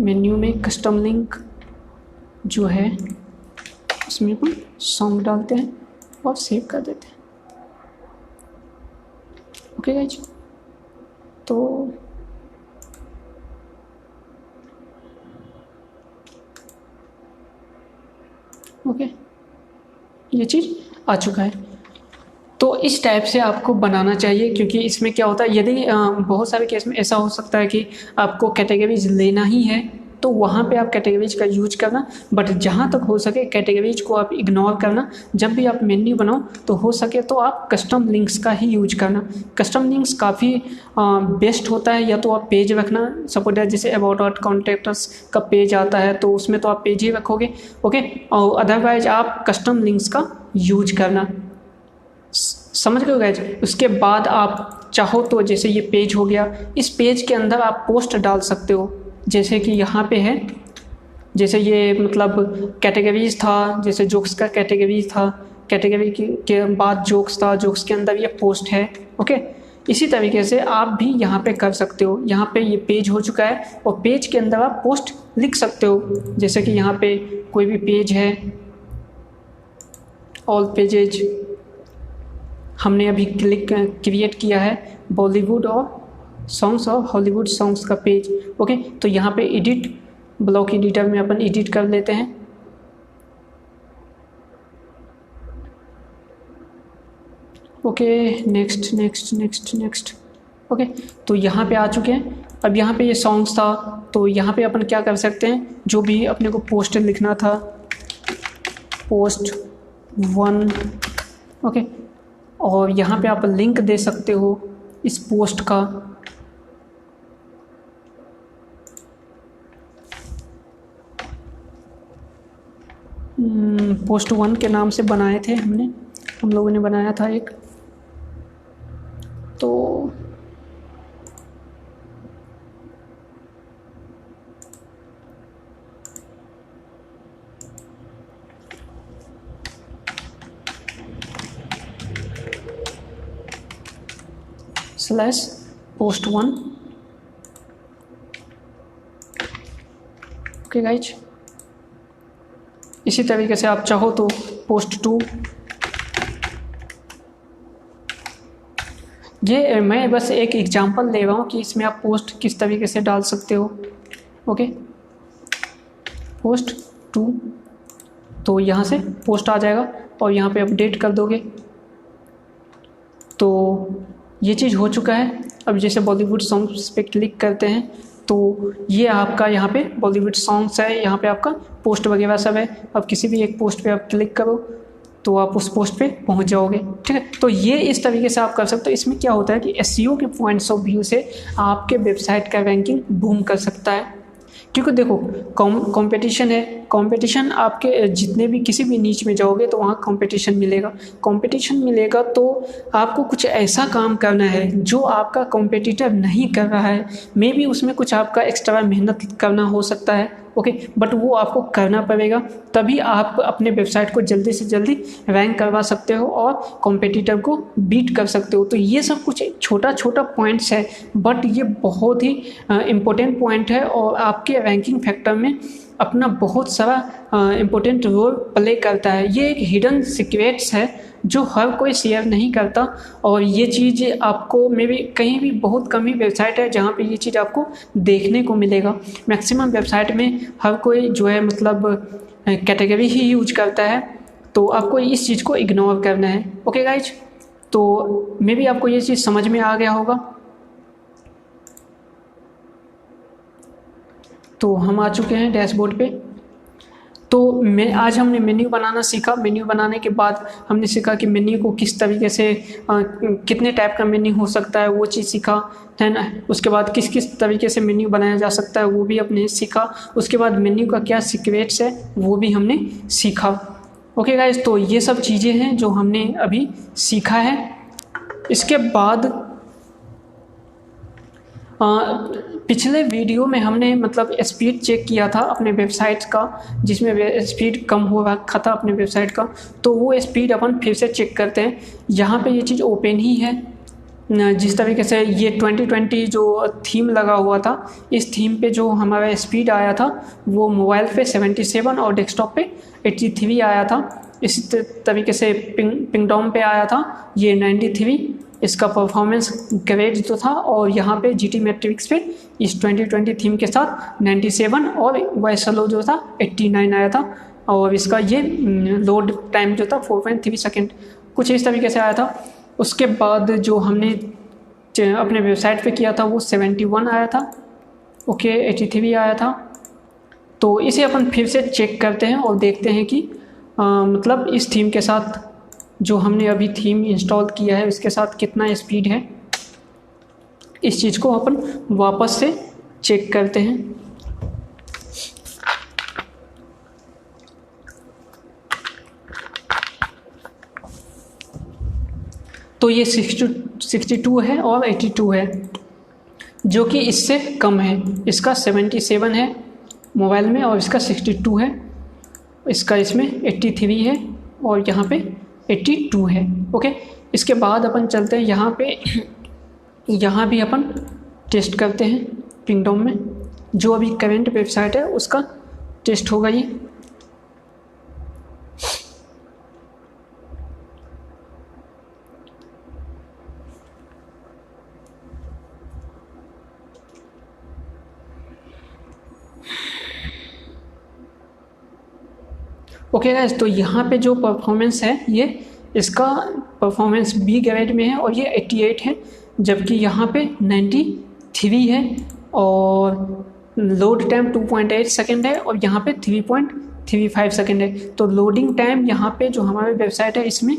Speaker 1: मेन्यू में कस्टम लिंक जो है उसमें अपन सॉन्ग डालते हैं और सेव कर देते हैं। ओके गाइज, तो ओके, ये चीज़ आ चुका है। तो इस टाइप से आपको बनाना चाहिए, क्योंकि इसमें क्या होता है, यदि बहुत सारे केस में ऐसा हो सकता है कि आपको कैटेगरीज लेना ही है तो वहाँ पे आप कैटेगरीज का यूज करना, बट जहाँ तक हो सके कैटेगरीज को आप इग्नोर करना। जब भी आप मेन्यू बनाओ तो हो सके तो आप कस्टम लिंक्स का ही यूज करना। कस्टम लिंक्स काफ़ी बेस्ट होता है। या तो आप पेज रखना, सपोज जैसे अबाउट और कॉन्टैक्ट्स का पेज आता है तो उसमें तो आप पेज ही रखोगे, ओके, और अदरवाइज आप कस्टम लिंक्स का यूज करना। समझ गए गाइज। उसके बाद आप चाहो तो जैसे ये पेज हो गया, इस पेज के अंदर आप पोस्ट डाल सकते हो, जैसे कि यहाँ पे है, जैसे ये मतलब कैटेगरीज था, जैसे जोक्स का कैटेगरीज था, कैटेगरी के बाद जोक्स था, जोक्स के अंदर ये पोस्ट है, ओके। इसी तरीके से आप भी यहाँ पे कर सकते हो। यहाँ पे ये पेज हो चुका है और पेज के अंदर आप पोस्ट लिख सकते हो, जैसे कि यहाँ पे कोई भी पेज है, ऑल पेजेज हमने अभी क्रिएट किया है, बॉलीवुड और सॉन्ग्स और हॉलीवुड सॉन्ग्स का पेज, ओके। तो यहाँ पे एडिट, ब्लॉक एडिटर में अपन एडिट कर लेते हैं, okay. Next next next next, okay. तो यहाँ पे आ चुके हैं। अब यहाँ पे ये सॉन्ग्स था तो यहाँ पे अपन क्या कर सकते हैं, जो भी अपने को पोस्ट लिखना था, पोस्ट 1, ओके, और यहाँ पे आप लिंक दे सकते हो इस पोस्ट का, पोस्ट 1 के नाम से बनाए थे हम लोगों ने बनाया था एक, तो स्लैश पोस्ट 1, ओके गाइज। इसी तरीके से आप चाहो तो पोस्ट 2, ये मैं बस एक एग्जांपल ले रहा हूँ कि इसमें आप पोस्ट किस तरीके से डाल सकते हो, ओके। पोस्ट 2, तो यहाँ से पोस्ट आ जाएगा और यहाँ पे अपडेट कर दोगे तो ये चीज़ हो चुका है। अब जैसे बॉलीवुड सॉन्ग्स पे क्लिक करते हैं तो ये आपका यहाँ पे बॉलीवुड सॉन्ग्स है, यहाँ पे आपका पोस्ट वगैरह सब है। अब किसी भी एक पोस्ट पे आप क्लिक करो तो आप उस पोस्ट पे पहुँच जाओगे, ठीक है। तो ये इस तरीके से आप कर सकते हो। इसमें क्या होता है कि एसईओ के पॉइंट्स ऑफ व्यू से आपके वेबसाइट का रैंकिंग बूम कर सकता है, क्योंकि देखो कंपटीशन है, कंपटीशन आपके जितने भी किसी भी नीच में जाओगे तो वहाँ कंपटीशन मिलेगा। कंपटीशन मिलेगा तो आपको कुछ ऐसा काम करना है जो आपका कंपटीटर नहीं कर रहा है। मे बी उसमें कुछ आपका एक्स्ट्रा मेहनत करना हो सकता है, ओके, बट वो आपको करना पड़ेगा, तभी आप अपने वेबसाइट को जल्दी से जल्दी रैंक करवा सकते हो और कॉम्पिटिटर को बीट कर सकते हो। तो ये सब कुछ छोटा छोटा पॉइंट्स है, बट ये बहुत ही इम्पोर्टेंट पॉइंट है और आपके रैंकिंग फैक्टर में अपना बहुत सारा इम्पोर्टेंट रोल प्ले करता है। ये एक हिडन सीक्रेट्स है जो हर कोई शेयर नहीं करता, और ये चीज़ आपको मे बी कहीं भी बहुत कम ही वेबसाइट है जहाँ पे ये चीज़ आपको देखने को मिलेगा। मैक्सिमम वेबसाइट में हर कोई जो है मतलब कैटेगरी ही यूज करता है, तो आपको इस चीज़ को इग्नोर करना है, ओके गाइज। तो मे बी आपको ये चीज़ समझ में आ गया होगा। तो हम आ चुके हैं डैशबोर्ड पे। तो आज हमने मेन्यू बनाना सीखा। मेन्यू बनाने के बाद हमने सीखा कि मेन्यू को किस तरीके से कितने टाइप का मेन्यू हो सकता है वो चीज़ सीखा, है ना। उसके बाद किस किस तरीके से मेन्यू बनाया जा सकता है वो भी हमने सीखा। उसके बाद मेन्यू का क्या सीक्रेट्स है वो भी हमने सीखा, ओके गाइस। तो ये सब चीज़ें हैं जो हमने अभी सीखा है। इसके बाद पिछले वीडियो में हमने मतलब स्पीड चेक किया था अपने वेबसाइट का, जिसमें स्पीड कम हो रखा था अपने वेबसाइट का, तो वो स्पीड अपन फिर से चेक करते हैं। यहाँ पे ये चीज़ ओपन ही है। जिस तरीके से ये 2020 जो थीम लगा हुआ था, इस थीम पे जो हमारा स्पीड आया था वो मोबाइल पे 77 और डेस्कटॉप पे 83 आया था। इसी तरीके से पिंगडॉम पे आया था ये 93, इसका परफॉर्मेंस ग्रेड जो था, और यहाँ पे GT मैट्रिक्स पे इस 2020 थीम के साथ 97 और वैसलो जो था 89 आया था, और इसका ये लोड टाइम जो था 4.3 सेकेंड कुछ इस तरीके से आया था। उसके बाद जो हमने अपने वेबसाइट पे किया था वो 71 आया था, ओके 83 आया था। तो इसे अपन फिर से चेक करते हैं और देखते हैं कि मतलब इस थीम के साथ जो हमने अभी थीम इंस्टॉल किया है उसके साथ कितना स्पीड है। इस चीज़ को अपन वापस से चेक करते हैं। तो ये 62 है और 82 है, जो कि इससे कम है। इसका 77 है मोबाइल में और इसका 62 है, इसका इसमें 83 है और यहाँ पे 82 है, ओके। इसके बाद अपन चलते हैं यहाँ पे, यहाँ भी अपन टेस्ट करते हैं पिंगडोम में। जो अभी करंट वेबसाइट है उसका टेस्ट होगा ये। ओके गाइस, तो यहाँ पे जो परफॉर्मेंस है ये इसका परफॉर्मेंस बी ग्रेड में है और ये 88 है, जबकि यहाँ पे 93 है और लोड टाइम 2.8 सेकेंड है और यहाँ पे 3.35 सेकेंड है। तो लोडिंग टाइम यहाँ पे जो हमारे वेबसाइट है इसमें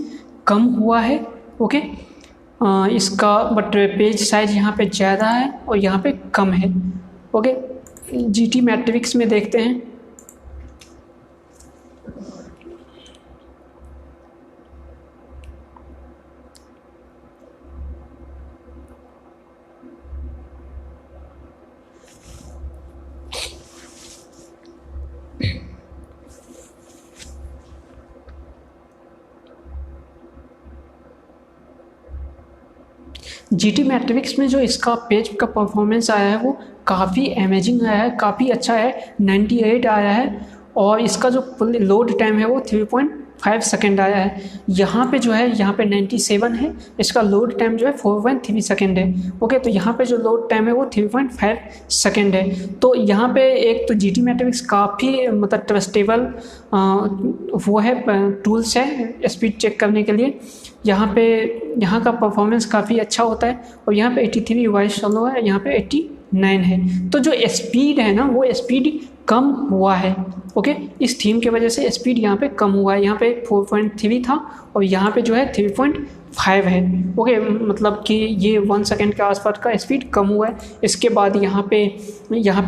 Speaker 1: कम हुआ है, ओके। इसका बट पेज साइज यहाँ पे ज़्यादा है और यहाँ पे कम है, ओके। जीटी मैट्रिक्स में देखते हैं। जीटी मैट्रिक्स में जो इसका पेज का परफॉर्मेंस आया है वो काफ़ी अमेजिंग आया है, काफ़ी अच्छा है। 98 आया है और इसका जो लोड टाइम है वो 3.5 सेकेंड आया है। यहाँ पे जो है यहाँ पे 97 है, इसका लोड टाइम जो है 4.3 सेकेंड है, ओके। तो यहाँ पे जो लोड टाइम है वो 3.5 सेकेंड है। तो यहाँ पे एक तो जीटी मैट्रिक्स काफ़ी मतलब ट्रस्टेबल वो है, टूल्स है स्पीड चेक करने के लिए। यहाँ का परफॉर्मेंस काफ़ी अच्छा होता है और यहाँ पे 83 वॉइस स्लो है, यहाँ पे 89 है। तो जो स्पीड है ना वो स्पीड कम हुआ है, ओके। इस थीम की वजह से स्पीड यहाँ पे कम हुआ है। यहाँ पे 4.3 था और यहाँ पे जो है 3.5 है, ओके। मतलब कि ये 1 सेकेंड के आसपास का स्पीड कम हुआ है। इसके बाद यहाँ पे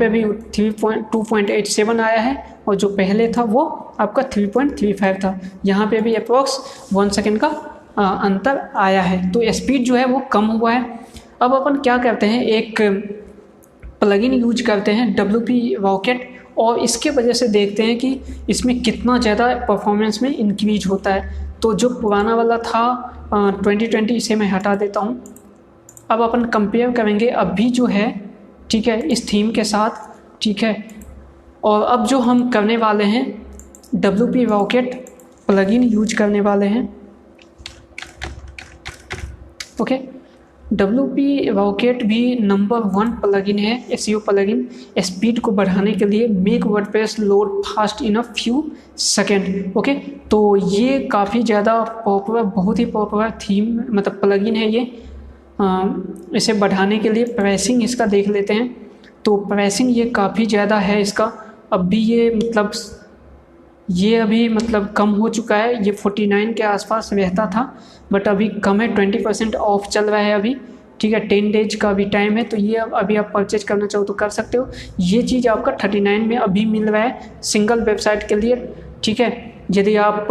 Speaker 1: भी 2.87 आया है और जो पहले था वो आपका 3.35 था। यहाँ पे भी अप्रॉक्स 1 सेकेंड का अंतर आया है, तो स्पीड जो है वो कम हुआ है। अब अपन क्या करते हैं, एक प्लगइन यूज करते हैं WP रॉकेट और इसके वजह से देखते हैं कि इसमें कितना ज़्यादा परफॉर्मेंस में इंक्रीज होता है। तो जो पुराना वाला था 2020 इसे मैं हटा देता हूँ। अब अपन कंपेयर करेंगे अभी जो है, ठीक है, इस थीम के साथ, ठीक है। और अब जो हम करने वाले हैं WP रॉकेट प्लगइन यूज करने वाले हैं, ओके। WP रॉकेट भी नंबर 1 प्लगइन है, SEO प्लगइन। स्पीड को बढ़ाने के लिए make WordPress load fast in a few second, okay. तो ये काफ़ी ज़्यादा पॉपुलर, बहुत ही पॉपुलर थीम मतलब प्लगइन है ये। इसे बढ़ाने के लिए प्राइसिंग इसका देख लेते हैं। तो प्राइसिंग ये काफ़ी ज़्यादा है इसका। अभी ये अभी मतलब कम हो चुका है। ये 49 के आसपास रहता था बट अभी कम है, 20% ऑफ चल रहा है अभी, ठीक है। 10 डेज का भी टाइम है, तो ये अभी आप परचेज करना चाहो तो कर सकते हो। ये चीज़ आपका 39 में अभी मिल रहा है सिंगल वेबसाइट के लिए, ठीक है। यदि आप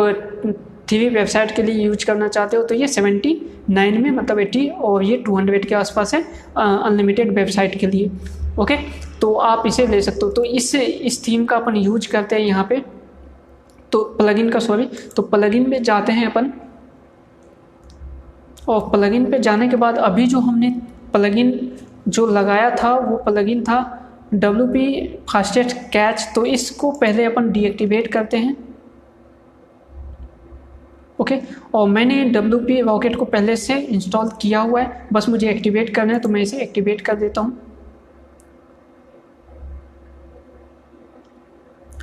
Speaker 1: 3 वेबसाइट के लिए यूज करना चाहते हो तो ये 79 में मतलब 80 और ये 200 के आसपास है अनलिमिटेड वेबसाइट के लिए, ओके। तो आप इसे ले सकते हो। तो इस थीम का अपन यूज करते हैं यहाँ पे। तो प्लगइन में जाते हैं अपन और प्लगइन पे जाने के बाद अभी जो हमने प्लगइन जो लगाया था वो प्लगइन था WP फास्टेस्ट कैच। तो इसको पहले अपन डीएक्टिवेट करते हैं, ओके। और मैंने WP रॉकेट को पहले से इंस्टॉल किया हुआ है, बस मुझे एक्टिवेट करना है, तो मैं इसे एक्टिवेट कर देता हूँ।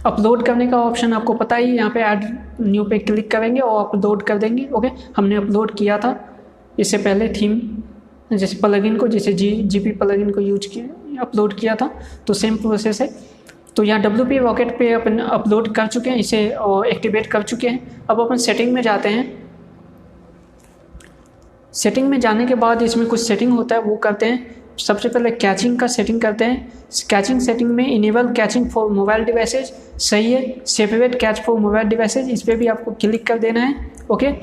Speaker 1: अपलोड करने का ऑप्शन आपको पता ही, यहाँ पे ऐड न्यू पे क्लिक करेंगे और अपलोड कर देंगे, ओके। हमने अपलोड किया था इससे पहले थीम जैसे प्लगइन को, जैसे जीपी प्लगइन को यूज किया, अपलोड किया था, तो सेम प्रोसेस है। तो यहाँ WP रॉकेट पे अपन अपलोड कर चुके हैं, इसे एक्टिवेट कर चुके हैं। अब अपन सेटिंग में जाते हैं। सेटिंग में जाने के बाद इसमें कुछ सेटिंग होता है, वो करते हैं। सबसे पहले कैचिंग का सेटिंग करते हैं। कैचिंग सेटिंग में enable catching for mobile devices सही है। Separate catch for mobile devices, इस पर भी आपको क्लिक कर देना है। ओके,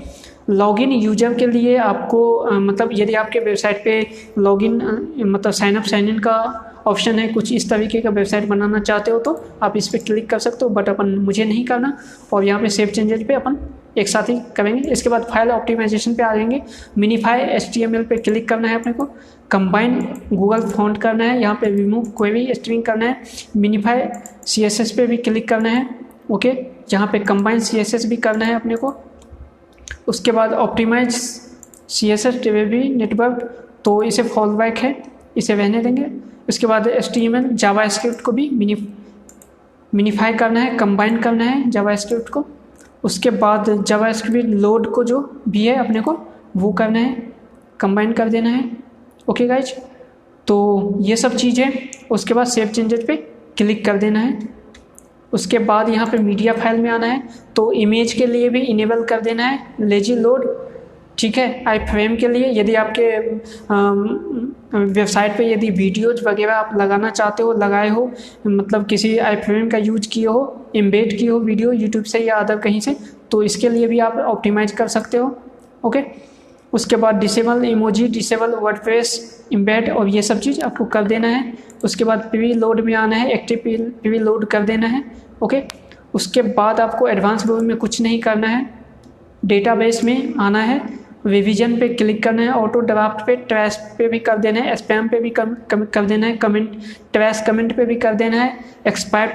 Speaker 1: लॉगिन यूजर के लिए आपको मतलब यदि आपके वेबसाइट पे लॉगिन मतलब साइन अप साइन इन का ऑप्शन है, कुछ इस तरीके का वेबसाइट बनाना चाहते हो तो आप इस पर क्लिक कर सकते हो, बट अपन मुझे नहीं करना। और यहाँ पे सेव चेंजेस पे अपन एक साथ ही करेंगे। इसके बाद फाइल ऑप्टिमाइजेशन पे आ जाएंगे। मिनीफाई HTML पे क्लिक करना है अपने को। कंबाइन गूगल फॉन्ट करना है, यहाँ पे रिमूव क्वेरी स्ट्रिंग करना है। मिनीफाई CSS पे भी क्लिक करना है। ओके, यहाँ पे कंबाइन CSS भी करना है अपने को। उसके बाद ऑप्टिमाइज CSS भी नेटवर्क, तो इसे फॉल बैक है, इसे रहने देंगे। उसके बाद HTML जावास्क्रिप्ट को भी मिनीफाई करना है, कंबाइन करना है जावास्क्रिप्ट को। उसके बाद जावास्क्रिप्ट लोड को जो भी है अपने को वो करना है, कंबाइन कर देना है। ओके गाइज, तो ये सब चीज़ें। उसके बाद सेव चेंजेस पे क्लिक कर देना है। उसके बाद यहाँ पे मीडिया फाइल में आना है, तो इमेज के लिए भी इनेबल कर देना है लेजी लोड। ठीक है, आई फ्रेम के लिए यदि आपके वेबसाइट पे यदि वीडियोज वगैरह आप लगाना चाहते हो, लगाए हो, मतलब किसी आई फ्रेम का यूज किए हो, एम्बेड की हो वीडियो यूट्यूब से या अदर कहीं से, तो इसके लिए भी आप ऑप्टिमाइज कर सकते हो। ओके, उसके बाद disable emoji, disable WordPress embed, और ये सब चीज़ आपको कर देना है। उसके बाद पीवी लोड में आना है, एक्टिव पीवी लोड कर देना है। ओके, उसके बाद आपको एडवांस लोड में कुछ नहीं करना है, डेटाबेस में आना है, रिवीजन पे क्लिक करना है, ऑटो ड्राफ्ट पे, ट्रैश पे भी कर देना है, स्पैम पे भी कर देना है, कमेंट ट्रैश कमेंट पे भी कर देना है, एक्सपायर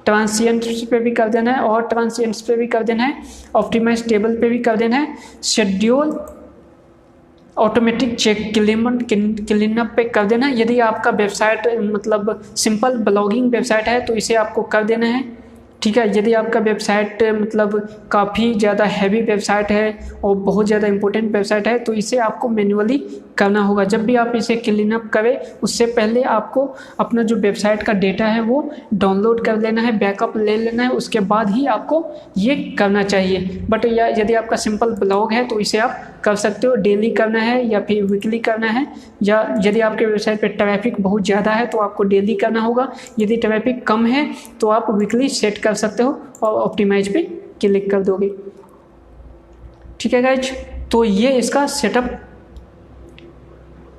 Speaker 1: ट्रांसिएंट्स पे भी कर देना है, और ट्रांसिएंट्स पे भी कर देना है, ऑप्टिमाइज टेबल पे भी कर देना है, शेड्यूल ऑटोमेटिक चेक क्लीनअप पे कर देना है। यदि आपका वेबसाइट मतलब सिंपल ब्लॉगिंग वेबसाइट है तो इसे आपको कर देना है। ठीक है, यदि आपका वेबसाइट मतलब काफ़ी ज़्यादा हैवी वेबसाइट है और बहुत ज़्यादा इंपॉर्टेंट वेबसाइट है तो इसे आपको मैन्युअली करना होगा। जब भी आप इसे क्लीन अप करें उससे पहले आपको अपना जो वेबसाइट का डेटा है वो डाउनलोड कर लेना है, बैकअप ले लेना है, उसके बाद ही आपको ये करना चाहिए। बट यदि आपका सिंपल ब्लॉग है तो इसे आप कर सकते हो, डेली करना है या फिर वीकली करना है, या यदि आपके वेबसाइट पे ट्रैफिक बहुत ज़्यादा है तो आपको डेली करना होगा, यदि ट्रैफिक कम है तो आप वीकली सेट कर सकते हो और ऑप्टिमाइज पे क्लिक कर दोगे। ठीक है गाइज, तो ये इसका सेटअप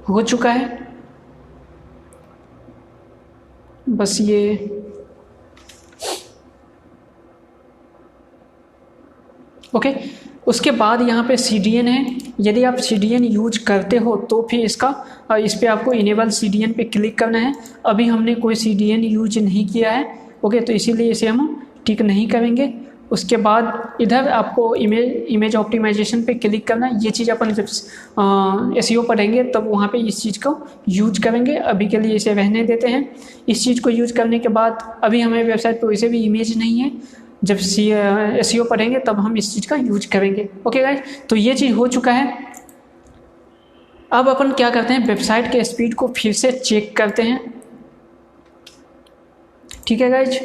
Speaker 1: हो चुका है। बस ये ओके। उसके बाद यहाँ पे CDN है, यदि आप CDN यूज करते हो तो फिर इस पे आपको इनेबल CDN पे क्लिक करना है। अभी हमने कोई CDN यूज नहीं किया है, ओके, तो इसीलिए इसे हम टिक नहीं करेंगे। उसके बाद इधर आपको इमेज ऑप्टिमाइजेशन पे क्लिक करना है। ये चीज़ अपन जब SEO पढ़ेंगे तब वहाँ पे इस चीज़ को यूज करेंगे, अभी के लिए इसे रहने देते हैं। इस चीज़ को यूज करने के बाद अभी हमारे वेबसाइट पर वैसे भी इमेज नहीं है, जब SEO पढ़ेंगे तब हम इस चीज़ का यूज करेंगे। ओके गाइज, तो ये चीज़ हो चुका है। अब अपन क्या करते हैं, वेबसाइट के स्पीड को फिर से चेक करते हैं। ठीक है गाइज,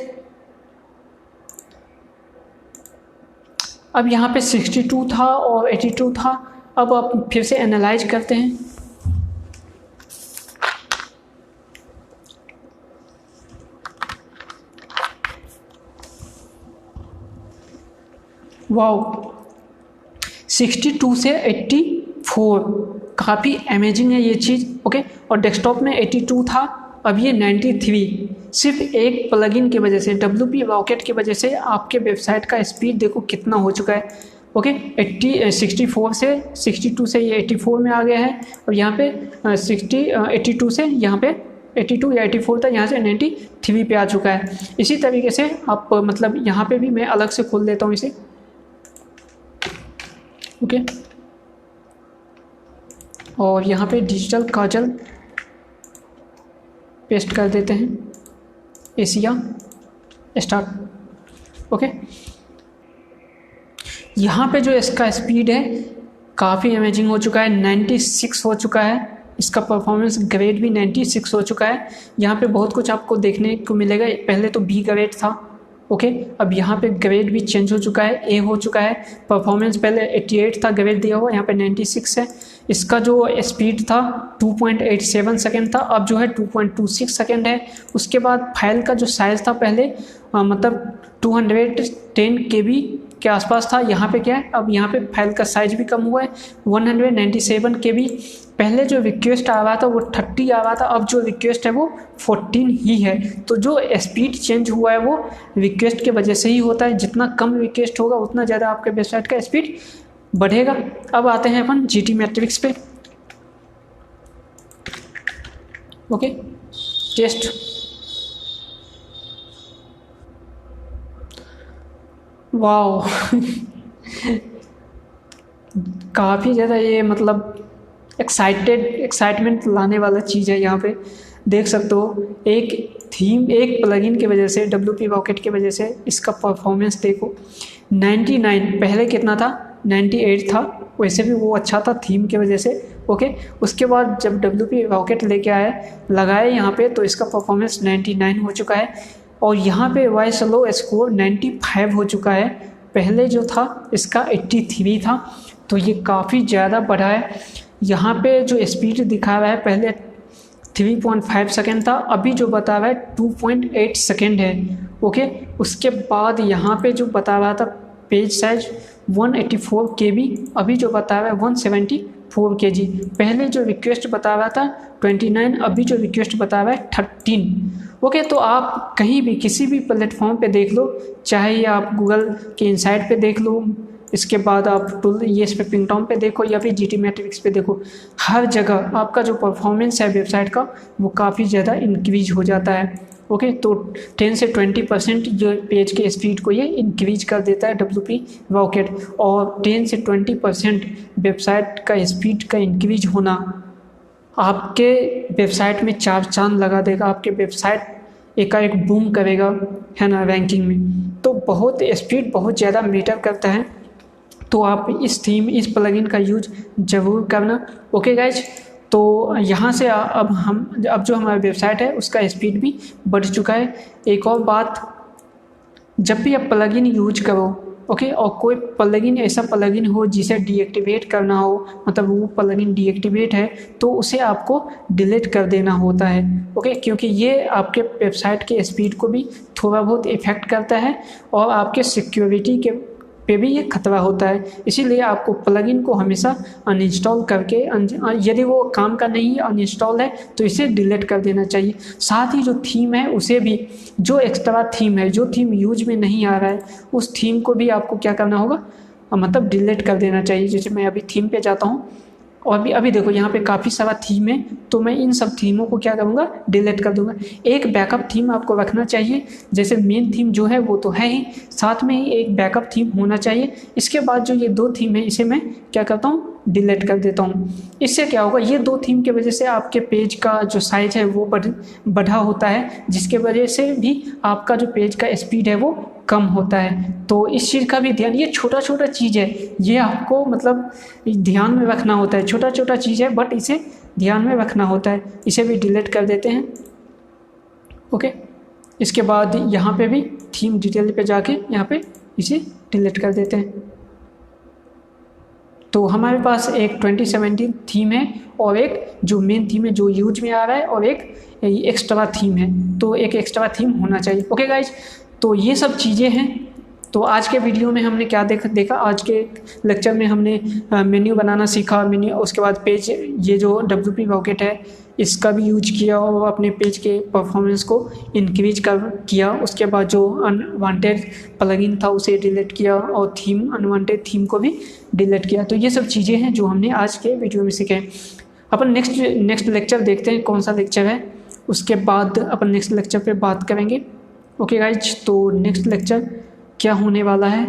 Speaker 1: अब यहाँ पे 62 था और 82 था। अब आप फिर से एनालाइज करते हैं। वाओ, 62 से 84, काफ़ी अमेजिंग है ये चीज़। ओके, और डेस्कटॉप में 82 था, अब ये 93। सिर्फ एक प्लगइन की वजह से, WP रॉकेट की वजह से आपके वेबसाइट का स्पीड देखो कितना हो चुका है। ओके, 64 से 62 से ये 84 में आ गया है, और यहाँ पे 82 से यहाँ पे 82 या 84 था, यहाँ से 93 पे आ चुका है। इसी तरीके से आप मतलब यहाँ पे भी मैं अलग से खोल देता हूँ इसे। ओके, और यहाँ पे डिजिटल काजल पेस्ट कर देते हैं, एशिया स्टार्ट। ओके, यहाँ पे जो इसका स्पीड है काफ़ी अमेजिंग हो चुका है, 96 हो चुका है। इसका परफॉर्मेंस ग्रेड भी 96 हो चुका है। यहाँ पे बहुत कुछ आपको देखने को मिलेगा। पहले तो बी ग्रेड था, ओके, अब यहाँ पे ग्रेड भी चेंज हो चुका है, ए हो चुका है। परफॉर्मेंस पहले 88 था ग्रेड दिया हुआ, यहाँ पे 96 है। इसका जो स्पीड था 2.87 सेकेंड था, अब जो है 2.26 सेकेंड है। उसके बाद फाइल का जो साइज़ था पहले मतलब 210 KB के आसपास था, यहाँ पे क्या है, अब यहाँ पे फाइल का साइज भी कम हुआ है, 197 KB। पहले जो रिक्वेस्ट आ रहा था वो 30 आ रहा था, अब जो रिक्वेस्ट है वो 14 ही है। तो जो स्पीड चेंज हुआ है वो रिक्वेस्ट के वजह से ही होता है। जितना कम रिक्वेस्ट होगा उतना ज़्यादा आपके वेबसाइट का स्पीड बढ़ेगा। अब आते हैं अपन GT मैट्रिक्स पे, ओके, टेस्ट। वाओ काफ़ी ज़्यादा ये मतलब एक्साइटमेंट लाने वाला चीज़ है। यहाँ पे देख सकते हो एक थीम, एक प्लगइन की वजह से, WP रॉकेट की वजह से इसका परफॉर्मेंस देखो 99, पहले कितना था 98 था। वैसे भी वो अच्छा था थीम की वजह से, ओके। उसके बाद जब WP रॉकेट लेके आए लगाए यहाँ पे तो इसका परफॉर्मेंस 99 हो चुका है। और यहाँ पे वॉइस लो स्कोर 95 हो चुका है, पहले जो था इसका 83 था। तो ये काफ़ी ज़्यादा बढ़ा है। यहाँ पे जो स्पीड दिखा रहा है पहले 3.5 सेकेंड था, अभी जो बता रहा है 2.8 सेकेंड है, ओके। उसके बाद यहाँ पे जो बता रहा था पेज साइज 184 KB, अभी जो बता रहा है 174 kg। पहले जो रिक्वेस्ट बता रहा था 29, अभी जो रिक्वेस्ट बता रहा है 13, ओके। तो आप कहीं भी किसी भी प्लेटफॉर्म पे देख लो, चाहे आप गूगल के इनसाइट पे देख लो, इसके बाद आप टूल ये पे पिंगटॉम पे देखो या फिर GT मैट्रिक्स पे देखो, हर जगह आपका जो परफॉर्मेंस है वेबसाइट का वो काफ़ी ज़्यादा इंक्रीज हो जाता है, ओके। तो 10 से 20% जो पेज के स्पीड को ये इंक्रीज कर देता है WP रॉकेट। और 10 से 20% वेबसाइट का स्पीड का इंक्रीज होना आपके वेबसाइट में 4 चांद लगा देगा, आपके वेबसाइट एकाएक बूम करेगा, है ना, रैंकिंग में। तो बहुत स्पीड बहुत ज़्यादा मैटर करता है। तो आप इस प्लगइन का यूज ज़रूर करना, ओके गाइज। तो यहाँ से अब जो हमारा वेबसाइट है उसका स्पीड भी बढ़ चुका है। एक और बात, जब भी आप प्लगइन यूज करो, ओके, और कोई प्लगइन ऐसा प्लगइन हो जिसे डीएक्टिवेट करना हो, मतलब वो प्लगइन डीएक्टिवेट है तो उसे आपको डिलीट कर देना होता है, ओके। क्योंकि ये आपके वेबसाइट के स्पीड को भी थोड़ा बहुत इफेक्ट करता है और आपके सिक्योरिटी के पे भी ये खतरा होता है। इसीलिए आपको प्लगइन को हमेशा अनइंस्टॉल करके, यदि वो काम का नहीं अनइंस्टॉल है तो इसे डिलीट कर देना चाहिए। साथ ही जो थीम है उसे भी, जो एक्स्ट्रा थीम है, जो थीम यूज में नहीं आ रहा है, उस थीम को भी आपको क्या करना होगा, मतलब डिलीट कर देना चाहिए। जैसे मैं अभी थीम पे जाता हूँ और अभी देखो यहाँ पे काफ़ी सारा थीम है, तो मैं इन सब थीमों को क्या करूँगा, डिलीट कर दूँगा। एक बैकअप थीम आपको रखना चाहिए, जैसे मेन थीम जो है वो तो है ही, साथ में ही एक बैकअप थीम होना चाहिए। इसके बाद जो ये 2 थीम है इसे मैं क्या करता हूँ, डिलीट कर देता हूँ। इससे क्या होगा, ये 2 थीम की वजह से आपके पेज का जो साइज है वो बढ़ा होता है, जिसके वजह से भी आपका जो पेज का स्पीड है वो कम होता है। तो इस चीज़ का भी ध्यान, ये छोटा छोटा चीज़ है, ये आपको मतलब ध्यान में रखना होता है। छोटा छोटा चीज़ है बट इसे ध्यान में रखना होता है। इसे भी डिलीट कर देते हैं, ओके। इसके बाद यहाँ पे भी थीम डिटेल पे जाके यहाँ पे इसे डिलीट कर देते हैं। तो हमारे पास एक 2017 थीम है और एक जो मेन थीम है जो यूज में आ रहा है, और एक एक्स्ट्रा थीम है। तो एक एक्स्ट्रा थीम होना चाहिए, ओके गाइज। तो ये सब चीज़ें हैं। तो आज के वीडियो में हमने क्या देखा, आज के लेक्चर में हमने मेन्यू बनाना सीखा, मेन्यू, उसके बाद पेज, ये जो WP रॉकेट है इसका भी यूज किया और अपने पेज के परफॉर्मेंस को इंक्रीज किया। उसके बाद जो अनवांटेड प्लगइन था उसे डिलीट किया और अनवांटेड थीम को भी डिलीट किया। तो ये सब चीज़ें हैं जो हमने आज के वीडियो में सीखे। अपन नेक्स्ट लेक्चर देखते हैं कौन सा लेक्चर है, उसके बाद अपन नेक्स्ट लेक्चर पे बात करेंगे, ओके गाइज। तो नेक्स्ट लेक्चर क्या होने वाला है,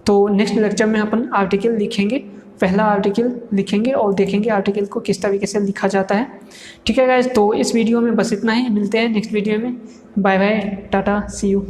Speaker 1: तो नेक्स्ट लेक्चर में अपन आर्टिकल लिखेंगे, पहला आर्टिकल लिखेंगे और देखेंगे आर्टिकल को किस तरीके से लिखा जाता है, ठीक है गाइज। तो इस वीडियो में बस इतना ही, मिलते हैं नेक्स्ट वीडियो में। बाय बाय, टाटा, सी यू।